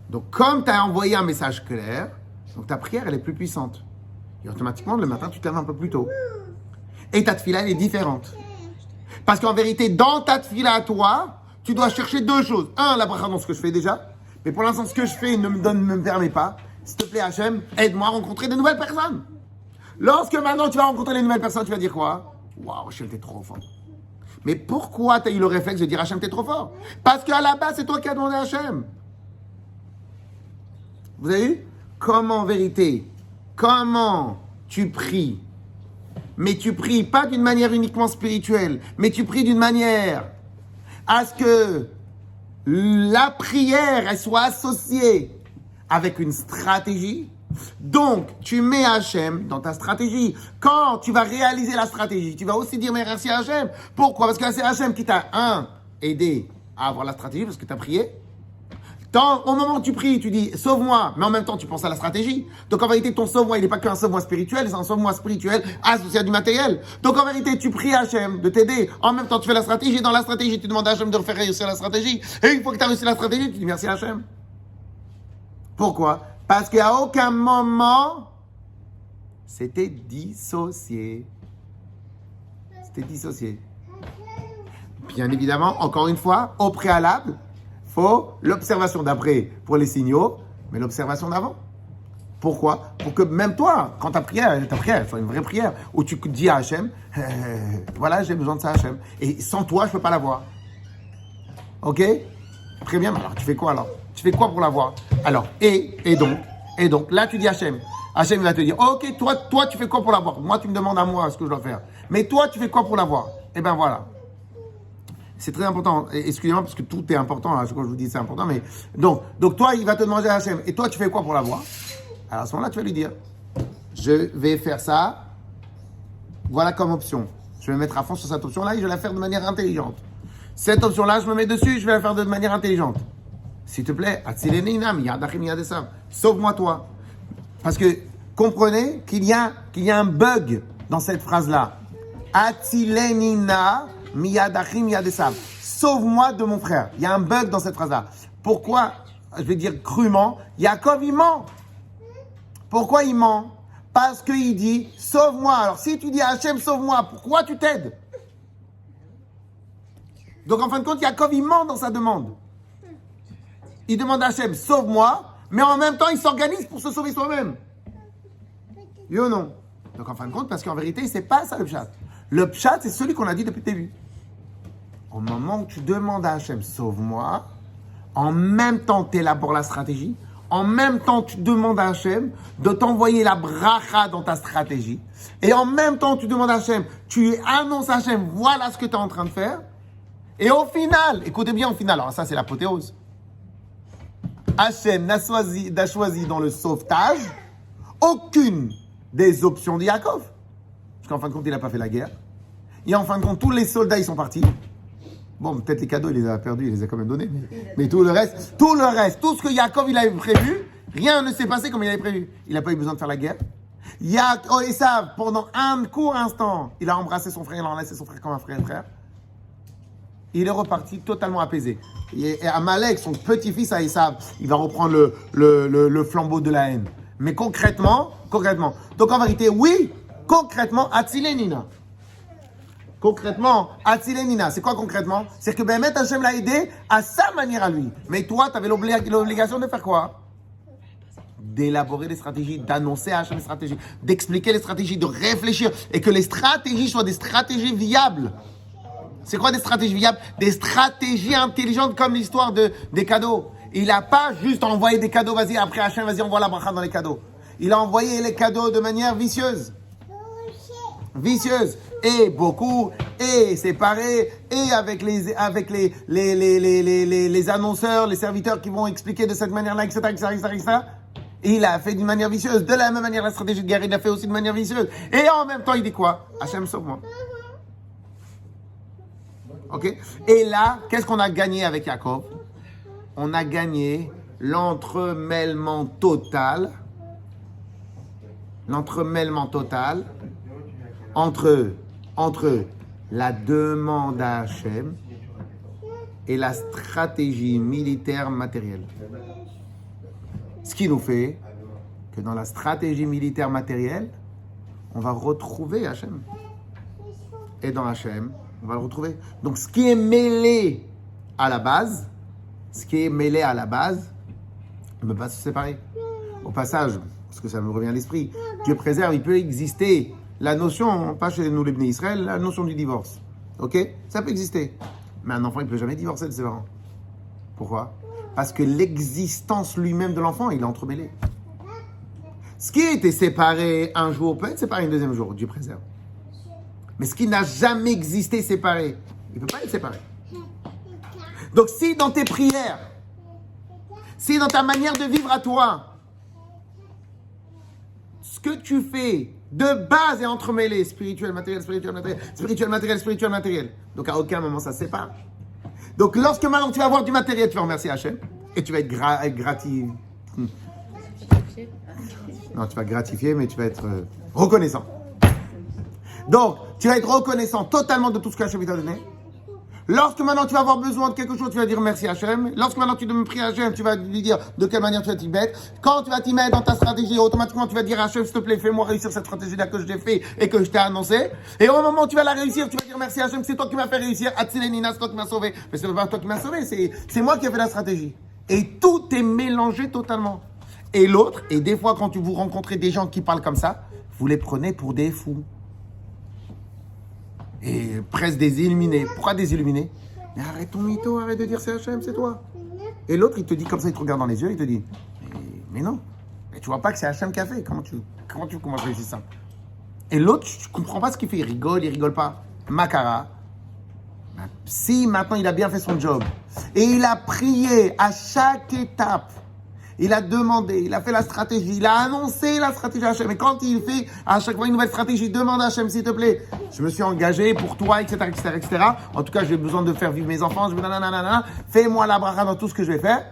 Donc comme tu as envoyé un message clair, donc ta prière, elle est plus puissante. Et automatiquement, le matin, tu te lèves un peu plus tôt. Et ta tefila, elle est différente. Parce qu'en vérité, dans ta tefila à toi, tu dois chercher deux choses. Un, la bracha dans ce que je fais déjà. Mais pour l'instant, ce que je fais ne me permet pas. S'il te plaît, Hachem, aide-moi à rencontrer de nouvelles personnes. Lorsque maintenant tu vas rencontrer les nouvelles personnes, tu vas dire quoi? Waouh, Hachem, t'es trop fort. Mais pourquoi tu as eu le réflexe de dire Hachem, t'es trop fort? Parce qu'à la base, c'est toi qui as demandé à Hachem. Vous avez vu? Comment en vérité, comment tu pries? Mais tu pries pas d'une manière uniquement spirituelle, mais tu pries d'une manière à ce que la prière, elle soit associée avec une stratégie. Donc, tu mets Hachem dans ta stratégie. Quand tu vas réaliser la stratégie, tu vas aussi dire merci à Hachem. Pourquoi? Parce que c'est Hachem qui t'a, aidé à avoir la stratégie, parce que tu as prié. Au moment où tu pries, tu dis sauve-moi, mais en même temps tu penses à la stratégie. Donc en vérité, ton sauve-moi, il n'est pas qu'un sauve-moi spirituel, c'est un sauve-moi spirituel associé à du matériel. Donc en vérité, tu pries à Hachem de t'aider. En même temps, tu fais la stratégie. Dans la stratégie, tu demandes à Hachem de refaire réussir la stratégie. Et une fois que tu as réussi la stratégie, tu dis merci à Hachem. Pourquoi? Parce qu'à aucun moment, c'était dissocié. C'était dissocié. Bien évidemment, encore une fois, au préalable, faut l'observation d'après pour les signaux, mais l'observation d'avant. Pourquoi? Pour que même toi, quand ta prière soit une vraie prière, où tu dis à Hachem, voilà, j'ai besoin de ça, Hachem. Et sans toi, je ne peux pas l'avoir. Ok? Très bien, mais alors tu fais quoi alors? Tu fais quoi pour l'avoir? Alors, et donc, là tu dis Hachem. Hachem va te dire, ok, toi tu fais quoi pour l'avoir? Moi, tu me demandes à moi ce que je dois faire. Mais toi, tu fais quoi pour l'avoir? Eh bien voilà. C'est très important. Excusez-moi parce que tout est important. Hein, ce que je vous dis, c'est important. Mais donc toi, il va te demander à Hachem. Et toi, tu fais quoi pour l'avoir? Alors à ce moment-là, tu vas lui dire, je vais faire ça. Voilà comme option. Je vais me mettre à fond sur cette option-là et je vais la faire de manière intelligente. Cette option-là, je me mets dessus, je vais la faire de manière intelligente. S'il te plaît, sauve-moi toi. Parce que comprenez qu'il y a un bug dans cette phrase-là. Atzilenina miyadachim yadesav. Sauve-moi de mon frère. Il y a un bug dans cette phrase-là. Pourquoi? Je vais dire crûment. Yaakov, il ment. Pourquoi il ment? Parce qu'il dit sauve-moi. Alors si tu dis Hachem, sauve-moi, pourquoi tu t'aides? Donc en fin de compte, Yaakov, il ment dans sa demande. Il demande à Hachem, sauve-moi, mais en même temps, il s'organise pour se sauver soi-même. Oui ou non? Donc en fin de compte, parce qu'en vérité, c'est pas ça le pshat. Le pshat, c'est celui qu'on a dit depuis le début. Au moment où tu demandes à Hachem, sauve-moi, en même temps, tu élabores la stratégie, en même temps, tu demandes à Hachem de t'envoyer la bracha dans ta stratégie, et en même temps, tu demandes à Hachem, tu annonces à Hachem, voilà ce que tu es en train de faire, et au final, écoutez bien, au final, alors ça, c'est l'apothéose. Hachem n'a choisi dans le sauvetage aucune des options de Yaakov. Parce qu'en fin de compte, il n'a pas fait la guerre. Et en fin de compte, tous les soldats, ils sont partis. Bon, peut-être les cadeaux, il les a perdus, il les a quand même donnés. Mais tout le reste, tout ce que Yaakov, il avait prévu, rien ne s'est passé comme il avait prévu. Il n'a pas eu besoin de faire la guerre. Esav, pendant un court instant, il a embrassé son frère, il a enlacé son frère comme un frère. Il est reparti totalement apaisé. Et Amalek, son petit-fils à Esav, il va reprendre le flambeau de la haine. Mais concrètement, donc en vérité, oui, concrètement, Atzilenina. Concrètement, Atzilenina, c'est quoi concrètement? C'est que Bémet Hachem l'a aidé à sa manière à lui. Mais toi, tu avais l'obligation de faire quoi? D'élaborer des stratégies, d'annoncer à Hachem les stratégies, d'expliquer les stratégies, de réfléchir et que les stratégies soient des stratégies viables. C'est quoi des stratégies viables? Des stratégies intelligentes comme l'histoire des cadeaux. Il n'a pas juste envoyé des cadeaux, vas-y, après Hachem, vas-y, envoie la bracha dans les cadeaux. Il a envoyé les cadeaux de manière vicieuse. Et beaucoup, et séparés, et avec les annonceurs, les serviteurs qui vont expliquer de cette manière-là, etc. Et il a fait d'une manière vicieuse. De la même manière, la stratégie de guerre, il l'a fait aussi de manière vicieuse. Et en même temps, il dit quoi? Hachem, sauve-moi. Ok? Et là, qu'est-ce qu'on a gagné avec Yaakov? On a gagné l'entremêlement total entre la demande à Hachem et la stratégie militaire matérielle. Ce qui nous fait que dans la stratégie militaire matérielle, on va retrouver Hachem. Et dans Hachem, on va le retrouver. Donc ce qui est mêlé à la base, ne peut pas se séparer. Au passage, parce que ça me revient à l'esprit, Dieu préserve, il peut exister la notion, pas chez nous les Bnei Israël, la notion du divorce. Ok? Ça peut exister. Mais un enfant, il ne peut jamais divorcer de ses parents. Pourquoi? Parce que l'existence lui-même de l'enfant, il est entremêlé. Ce qui était séparé un jour peut être séparé un deuxième jour, Dieu préserve. Mais ce qui n'a jamais existé séparé, il ne peut pas être séparé. Donc si dans tes prières, si dans ta manière de vivre à toi, ce que tu fais de base est entremêlé, spirituel, matériel, spirituel, matériel, spirituel, matériel, spirituel, matériel. Donc à aucun moment ça se sépare. Donc lorsque maintenant tu vas avoir du matériel, tu vas remercier Hachem et tu vas être gratifié. Non, tu vas gratifier, mais tu vas être reconnaissant. Donc, tu vas être reconnaissant totalement de tout ce qu'Hachem t'a donné. Lorsque maintenant tu vas avoir besoin de quelque chose, tu vas dire merci Hachem. Lorsque maintenant tu me pries Hachem, tu vas lui dire de quelle manière tu vas t'y mettre. Quand tu vas t'y mettre dans ta stratégie, automatiquement tu vas dire Hachem, s'il te plaît, fais-moi réussir cette stratégie-là que je t'ai fait et que je t'ai annoncé. Et au moment où tu vas la réussir, tu vas dire merci Hachem, c'est toi qui m'as fait réussir. Atzilenina, c'est toi qui m'as sauvé. Mais c'est pas toi qui m'as sauvé, c'est moi qui ai fait la stratégie. Et tout est mélangé totalement. Et l'autre, et des fois quand vous rencontrez des gens qui parlent comme ça, vous les prenez pour des fous. Et presque des illuminés. Pourquoi des illuminés? Mais arrête ton mytho, arrête de dire c'est Hachem, c'est toi. Et l'autre, il te dit comme ça, il te regarde dans les yeux, il te dit mais non, mais tu vois pas que c'est Hachem qui a fait. Comment tu réussis ça? Et l'autre, je comprends pas ce qu'il fait. Il rigole pas. Makara. Si maintenant il a bien fait son job et il a prié à chaque étape, il a demandé, il a fait la stratégie, il a annoncé la stratégie à Hachem. Et quand il fait à chaque fois une nouvelle stratégie, demande à Hachem, s'il te plaît, je me suis engagé pour toi, etc., etc., etc. En tout cas, j'ai besoin de faire vivre mes enfants. Fais-moi la bracha dans tout ce que je vais faire.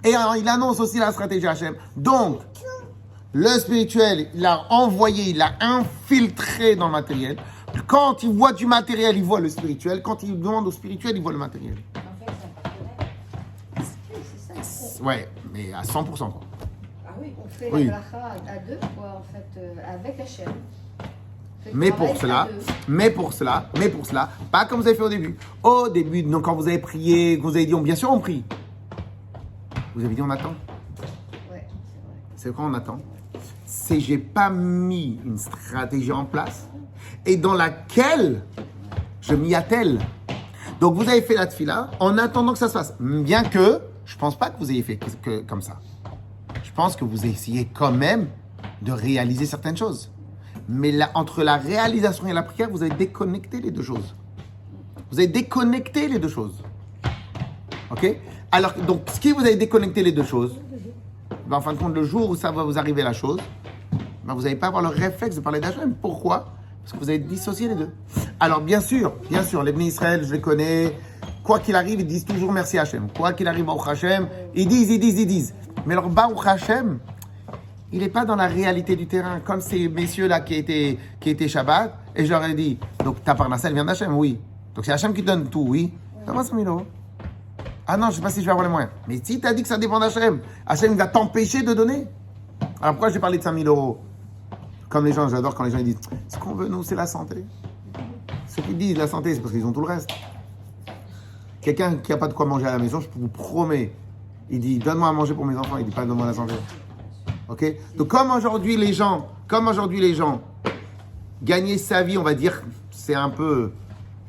Et alors, il annonce aussi la stratégie à Hachem. Donc, le spirituel, il l'a envoyé, il l'a infiltré dans le matériel. Quand il voit du matériel, il voit le spirituel. Quand il demande au spirituel, il voit le matériel. En fait, c'est un partenaire. Ouais, mais à 100%. Quoi. Ah oui, On fait Oui. la bracha à deux, quoi, en fait, avec Hachem. On fait le Mais pour travail à cela, pas comme vous avez fait au début. Au début, donc quand vous avez prié, que vous avez dit, bien sûr on prie. Vous avez dit on attend. Ouais, C'est quand on attend. C'est j'ai pas mis une stratégie en place et dans laquelle je m'y attelle. Donc vous avez fait la tefila en attendant que ça se fasse. Bien que je pense pas que vous ayez fait que comme ça. Je pense que vous essayez quand même de réaliser certaines choses. Mais là, entre la réalisation et la prière, vous avez déconnecté les deux choses. Vous avez déconnecté les deux choses. Ok? Alors, donc, ce qui vous avez déconnecté les deux choses, ben, en fin de compte, le jour où ça va vous arriver la chose, ben, vous n'allez pas avoir le réflexe de parler d'Hachem. Pourquoi? Parce que vous avez dissocié les deux. Alors, bien sûr, les Bnei Israël, je les connais. Quoi qu'il arrive, ils disent toujours merci Hachem. Quoi qu'il arrive, Baruch Hachem, ils disent. Mais leur Baruch Hachem, il n'est pas dans la réalité du terrain. Comme ces messieurs-là qui étaient Shabbat, et je leur ai dit, donc ta parnassa, elle vient d'Hachem, oui. Donc c'est Hachem qui donne tout, oui. Ça va, 100 000 euros. Ah non, je ne sais pas si je vais avoir les moyens. Mais si tu as dit que ça dépend d'Hachem, Hachem va t'empêcher de donner. Alors pourquoi j'ai parlé de 5 000 euros? Comme les gens, j'adore quand les gens ils disent, ce qu'on veut, nous, c'est la santé. Ceux qui disent la santé, c'est parce qu'ils ont tout le reste. Quelqu'un qui n'a pas de quoi manger à la maison, je vous promets, il dit, donne-moi à manger pour mes enfants, il ne dit pas, donne-moi la santé. Ok? Donc comme aujourd'hui les gens, gagner sa vie, on va dire, c'est un peu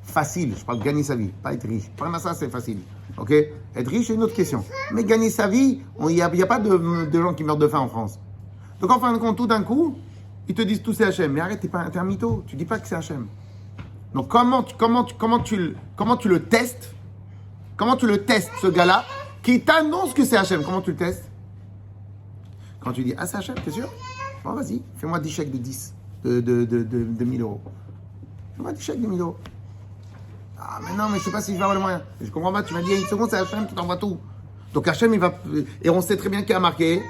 facile. Je parle de gagner sa vie, pas être riche. Prendre ça, c'est facile. Ok? Être riche, c'est une autre question. Mais gagner sa vie, il n'y a pas de gens qui meurent de faim en France. Donc en fin de compte, tout d'un coup, ils te disent tout c'est Hachem. Mais arrête, t'es un mytho. Tu dis pas que c'est Hachem. Donc comment tu le testes? Comment tu le testes, ce gars-là, qui t'annonce que c'est Hachem? Comment tu le testes? Quand tu dis, ah c'est Hachem, t'es sûr? Bon, vas-y, fais-moi 10 chèques de 10, de 1000 euros. Fais-moi 10 chèques de 1000 euros. Ah, mais non, mais je sais pas si je vais avoir les moyens. Je comprends pas, tu m'as dit, il y a une seconde, c'est Hachem qui t'envoie tout. Donc Hachem, il va. Et on sait très bien qu'il a marqué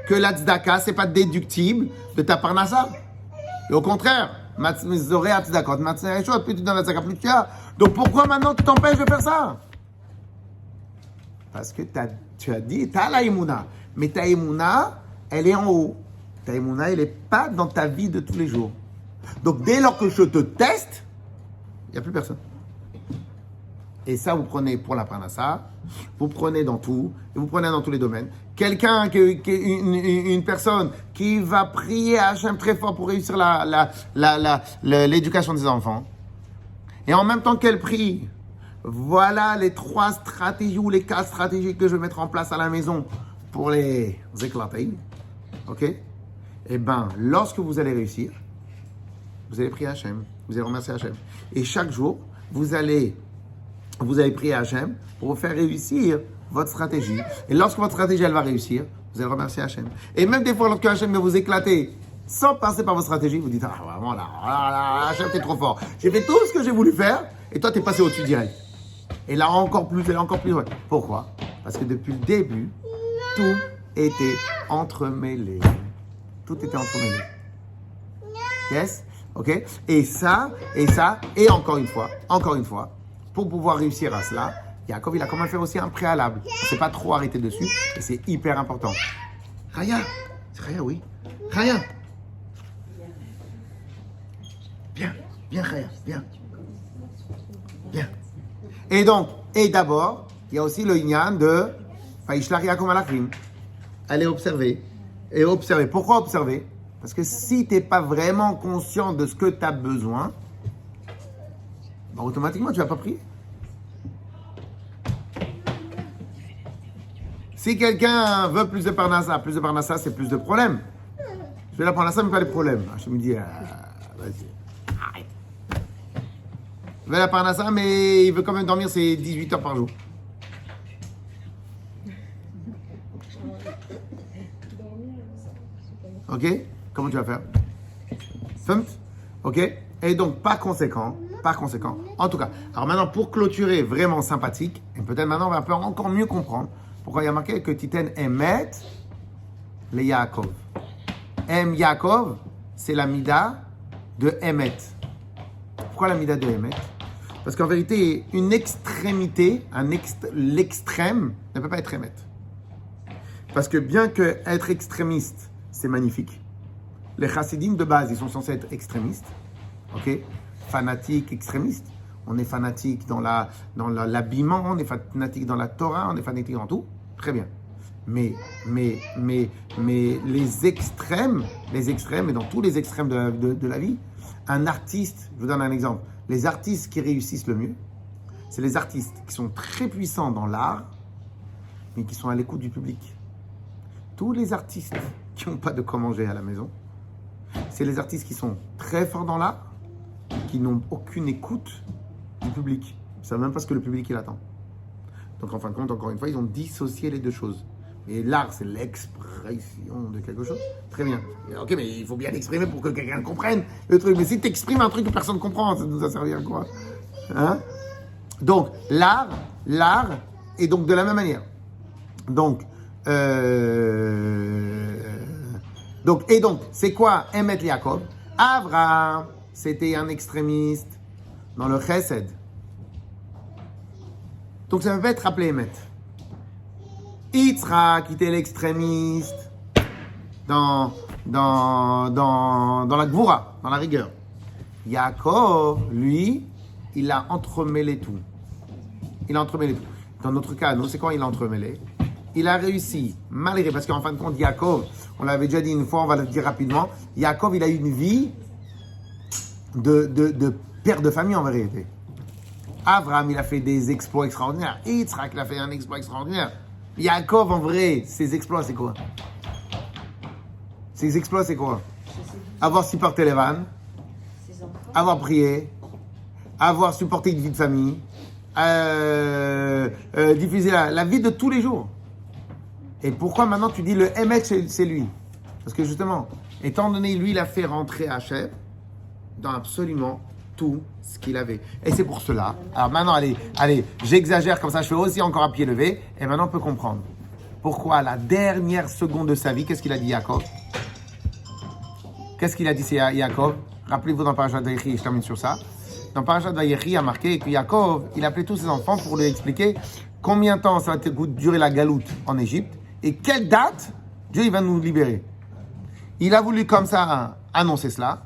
que la tzedaka, c'est pas déductible de ta parnassa. Et au contraire, matzoré à tzedakot, matzoré chaud, plus tu donnes la tzedaka, plus tu as. Donc pourquoi maintenant tu t'empêches de faire ça? Parce que tu as dit, tu as la émouna. Mais ta émouna, elle est en haut. Ta émouna, elle n'est pas dans ta vie de tous les jours. Donc, dès lors que je te teste, il n'y a plus personne. Et ça, vous prenez pour la parnassa, vous prenez dans tout, et vous prenez dans tous les domaines. Quelqu'un, une personne qui va prier à Hachem très fort pour réussir l'éducation des enfants. Et en même temps qu'elle prie, voilà les 3 stratégies ou les 4 stratégies que je vais mettre en place à la maison pour les éclater. Ok? Eh bien, lorsque vous allez réussir, vous allez prier Hachem, vous allez remercier Hachem. Et chaque jour, vous allez prier Hachem pour vous faire réussir votre stratégie. Et lorsque votre stratégie, elle va réussir, vous allez remercier Hachem. Et même des fois, lorsque Hachem va vous éclater sans passer par votre stratégie, vous dites, ah vraiment là, Hachem, t'es trop fort. J'ai fait tout ce que j'ai voulu faire, et toi, t'es passé au-dessus direct. Et là, encore plus. Ouais. Pourquoi? Parce que depuis le début, tout était entremêlé. Tout était entremêlé. Yes? Ok? Et encore une fois, pour pouvoir réussir à cela, Yaakov, il a quand même fait aussi un préalable. C'est pas trop arrêté dessus, et c'est hyper important. Raya, c'est Raya, oui. Raya. Bien, Raya, bien. Et d'abord, il y a aussi le Inyan de Faishlar Yaakov Malachim. Allez observer. Et observer. Pourquoi observer? Parce que si tu n'es pas vraiment conscient de ce que tu as besoin, bah automatiquement, tu ne vas pas prier. Si quelqu'un veut plus de parnassa, c'est plus de problèmes. Je veux la parnassa, mais pas les problèmes. Je me dis, vas-y, arrête. Il veut la parnassa, mais il veut quand même dormir ses 18 heures par jour. Ok? Comment tu vas faire? Fumpt? Ok? Et donc, par conséquent, en tout cas, alors maintenant, pour clôturer vraiment sympathique, et peut-être maintenant, on va encore mieux comprendre pourquoi il y a marqué que Titen Emet le Yaakov. Yaakov, c'est la mida de Emet. Pourquoi la mida de Emet? Parce qu'en vérité, une extrémité, l'extrême ne peut pas être Emet. Parce que bien que être extrémiste, c'est magnifique. Les chassidim de base, ils sont censés être extrémistes. Ok? Fanatiques, extrémistes. On est fanatique dans l'habillement, on est fanatique dans la Torah, on est fanatique dans tout. Très bien. Mais les extrêmes, et dans tous les extrêmes de la vie, un artiste, je vous donne un exemple, les artistes qui réussissent le mieux, c'est les artistes qui sont très puissants dans l'art, mais qui sont à l'écoute du public. Tous les artistes qui n'ont pas de quoi manger à la maison, c'est les artistes qui sont très forts dans l'art, qui n'ont aucune écoute du public. Ils ne savent même pas ce que le public il attend. Donc en fin de compte, encore une fois, ils ont dissocié les deux choses. Et l'art, c'est l'expression de quelque chose. Très bien. Ok, mais il faut bien l'exprimer pour que quelqu'un comprenne le truc. Mais si tu exprimes un truc que personne ne comprend, ça nous a servi à quoi? Hein? Donc, l'art, et donc de la même manière. Donc, c'est quoi Emet Yaakov? Avraham, c'était un extrémiste dans le chesed. Donc ça peut être appelé Emet. Yitzhak, qui était l'extrémiste dans la gvoura, dans la rigueur. Yaakov, lui, il a entremêlé tout. Dans notre cas, nous, c'est quoi il a entremêlé? Il a réussi, malgré, parce qu'en fin de compte, Yaakov, on l'avait déjà dit une fois, on va le dire rapidement, Yaakov, il a eu une vie de père de famille en vérité. Abraham, il a fait des exploits extraordinaires. Yitzhak, il a fait un exploit extraordinaire. Yaakov, en vrai, ses exploits, c'est quoi? Avoir supporté les vannes, avoir prié, avoir supporté une vie de famille, diffuser la vie de tous les jours. Et pourquoi maintenant tu dis le MX, c'est lui? Parce que justement, étant donné lui, il a fait rentrer Hachem dans absolument tout ce qu'il avait. Et c'est pour cela. Alors maintenant, allez, j'exagère comme ça, je fais aussi encore à pied levé. Et maintenant, on peut comprendre. Pourquoi, à la dernière seconde de sa vie, qu'est-ce qu'il a dit Yaakov? Qu'est-ce qu'il a dit, c'est Yaakov? Rappelez-vous dans Parashat Vayechi, je termine sur ça. Dans Parashat Vayechi, il y a marqué que Yaakov, il appelait tous ses enfants pour lui expliquer combien de temps ça va durer la galoute en Égypte et quelle date Dieu il va nous libérer. Il a voulu comme ça annoncer cela.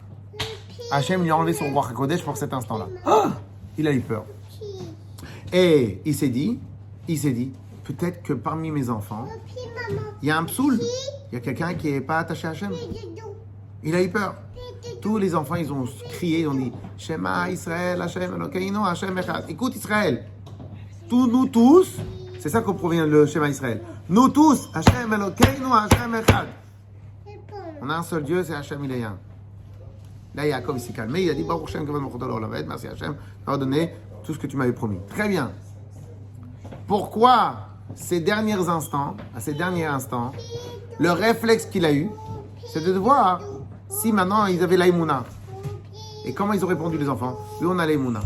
Hachem lui a enlevé son roi HaKodesh pour cet instant-là. Oh, il a eu peur. Et il s'est dit, peut-être que parmi mes enfants, il y a un psoul, il y a quelqu'un qui n'est pas attaché à Hachem. Il a eu peur. tous les enfants, ils ont crié, ils ont dit Shema Israël, Hashem Elokeinu, Hashem Echad. Écoute Israël, nous tous, c'est ça qu'on provient le Shema Israël. Nous tous, Hashem Elokeinu, Hashem Echad. On a un seul Dieu, c'est Hashem, il est un. Là, Yaakov s'est calmé, il a dit Baruch Hashem, Kavod Malchuto Leolam, merci Hashem d'avoir donné tout ce que tu m'avais promis. Très bien. Pourquoi à ces derniers instants, le réflexe qu'il a eu, c'est de voir si maintenant ils avaient l'aïmouna. Et comment ils ont répondu les enfants? Oui, on a l'aïmouna.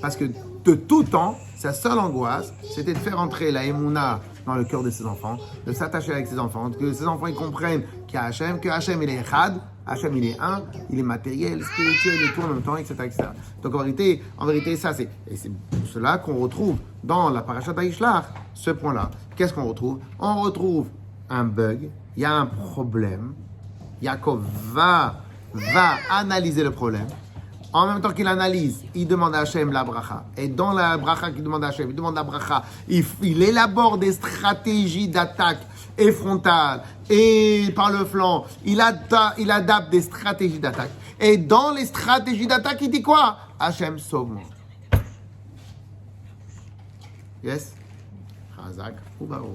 Parce que de tout temps, sa seule angoisse, c'était de faire entrer l'aïmouna dans le cœur de ses enfants, de s'attacher avec ses enfants, que ses enfants ils comprennent qu'il y a Hachem, que Hachem il est Echad, Hachem il est un, il est matériel, spirituel et tout en même temps, etc. etc. Donc en vérité, ça c'est... Et c'est pour cela qu'on retrouve dans la parashat Vaishlach ce point-là. Qu'est-ce qu'on retrouve? On retrouve un bug, il y a un problème, Yaakov va analyser le problème. En même temps qu'il analyse, il demande à Hachem la bracha. Et dans la bracha qu'il demande à Hachem, il demande la bracha. Il élabore des stratégies d'attaque et frontale et par le flanc. Il adapte des stratégies d'attaque. Et dans les stratégies d'attaque, il dit quoi? Hachem sauve-moi. Yes? Chazak ou Baruch.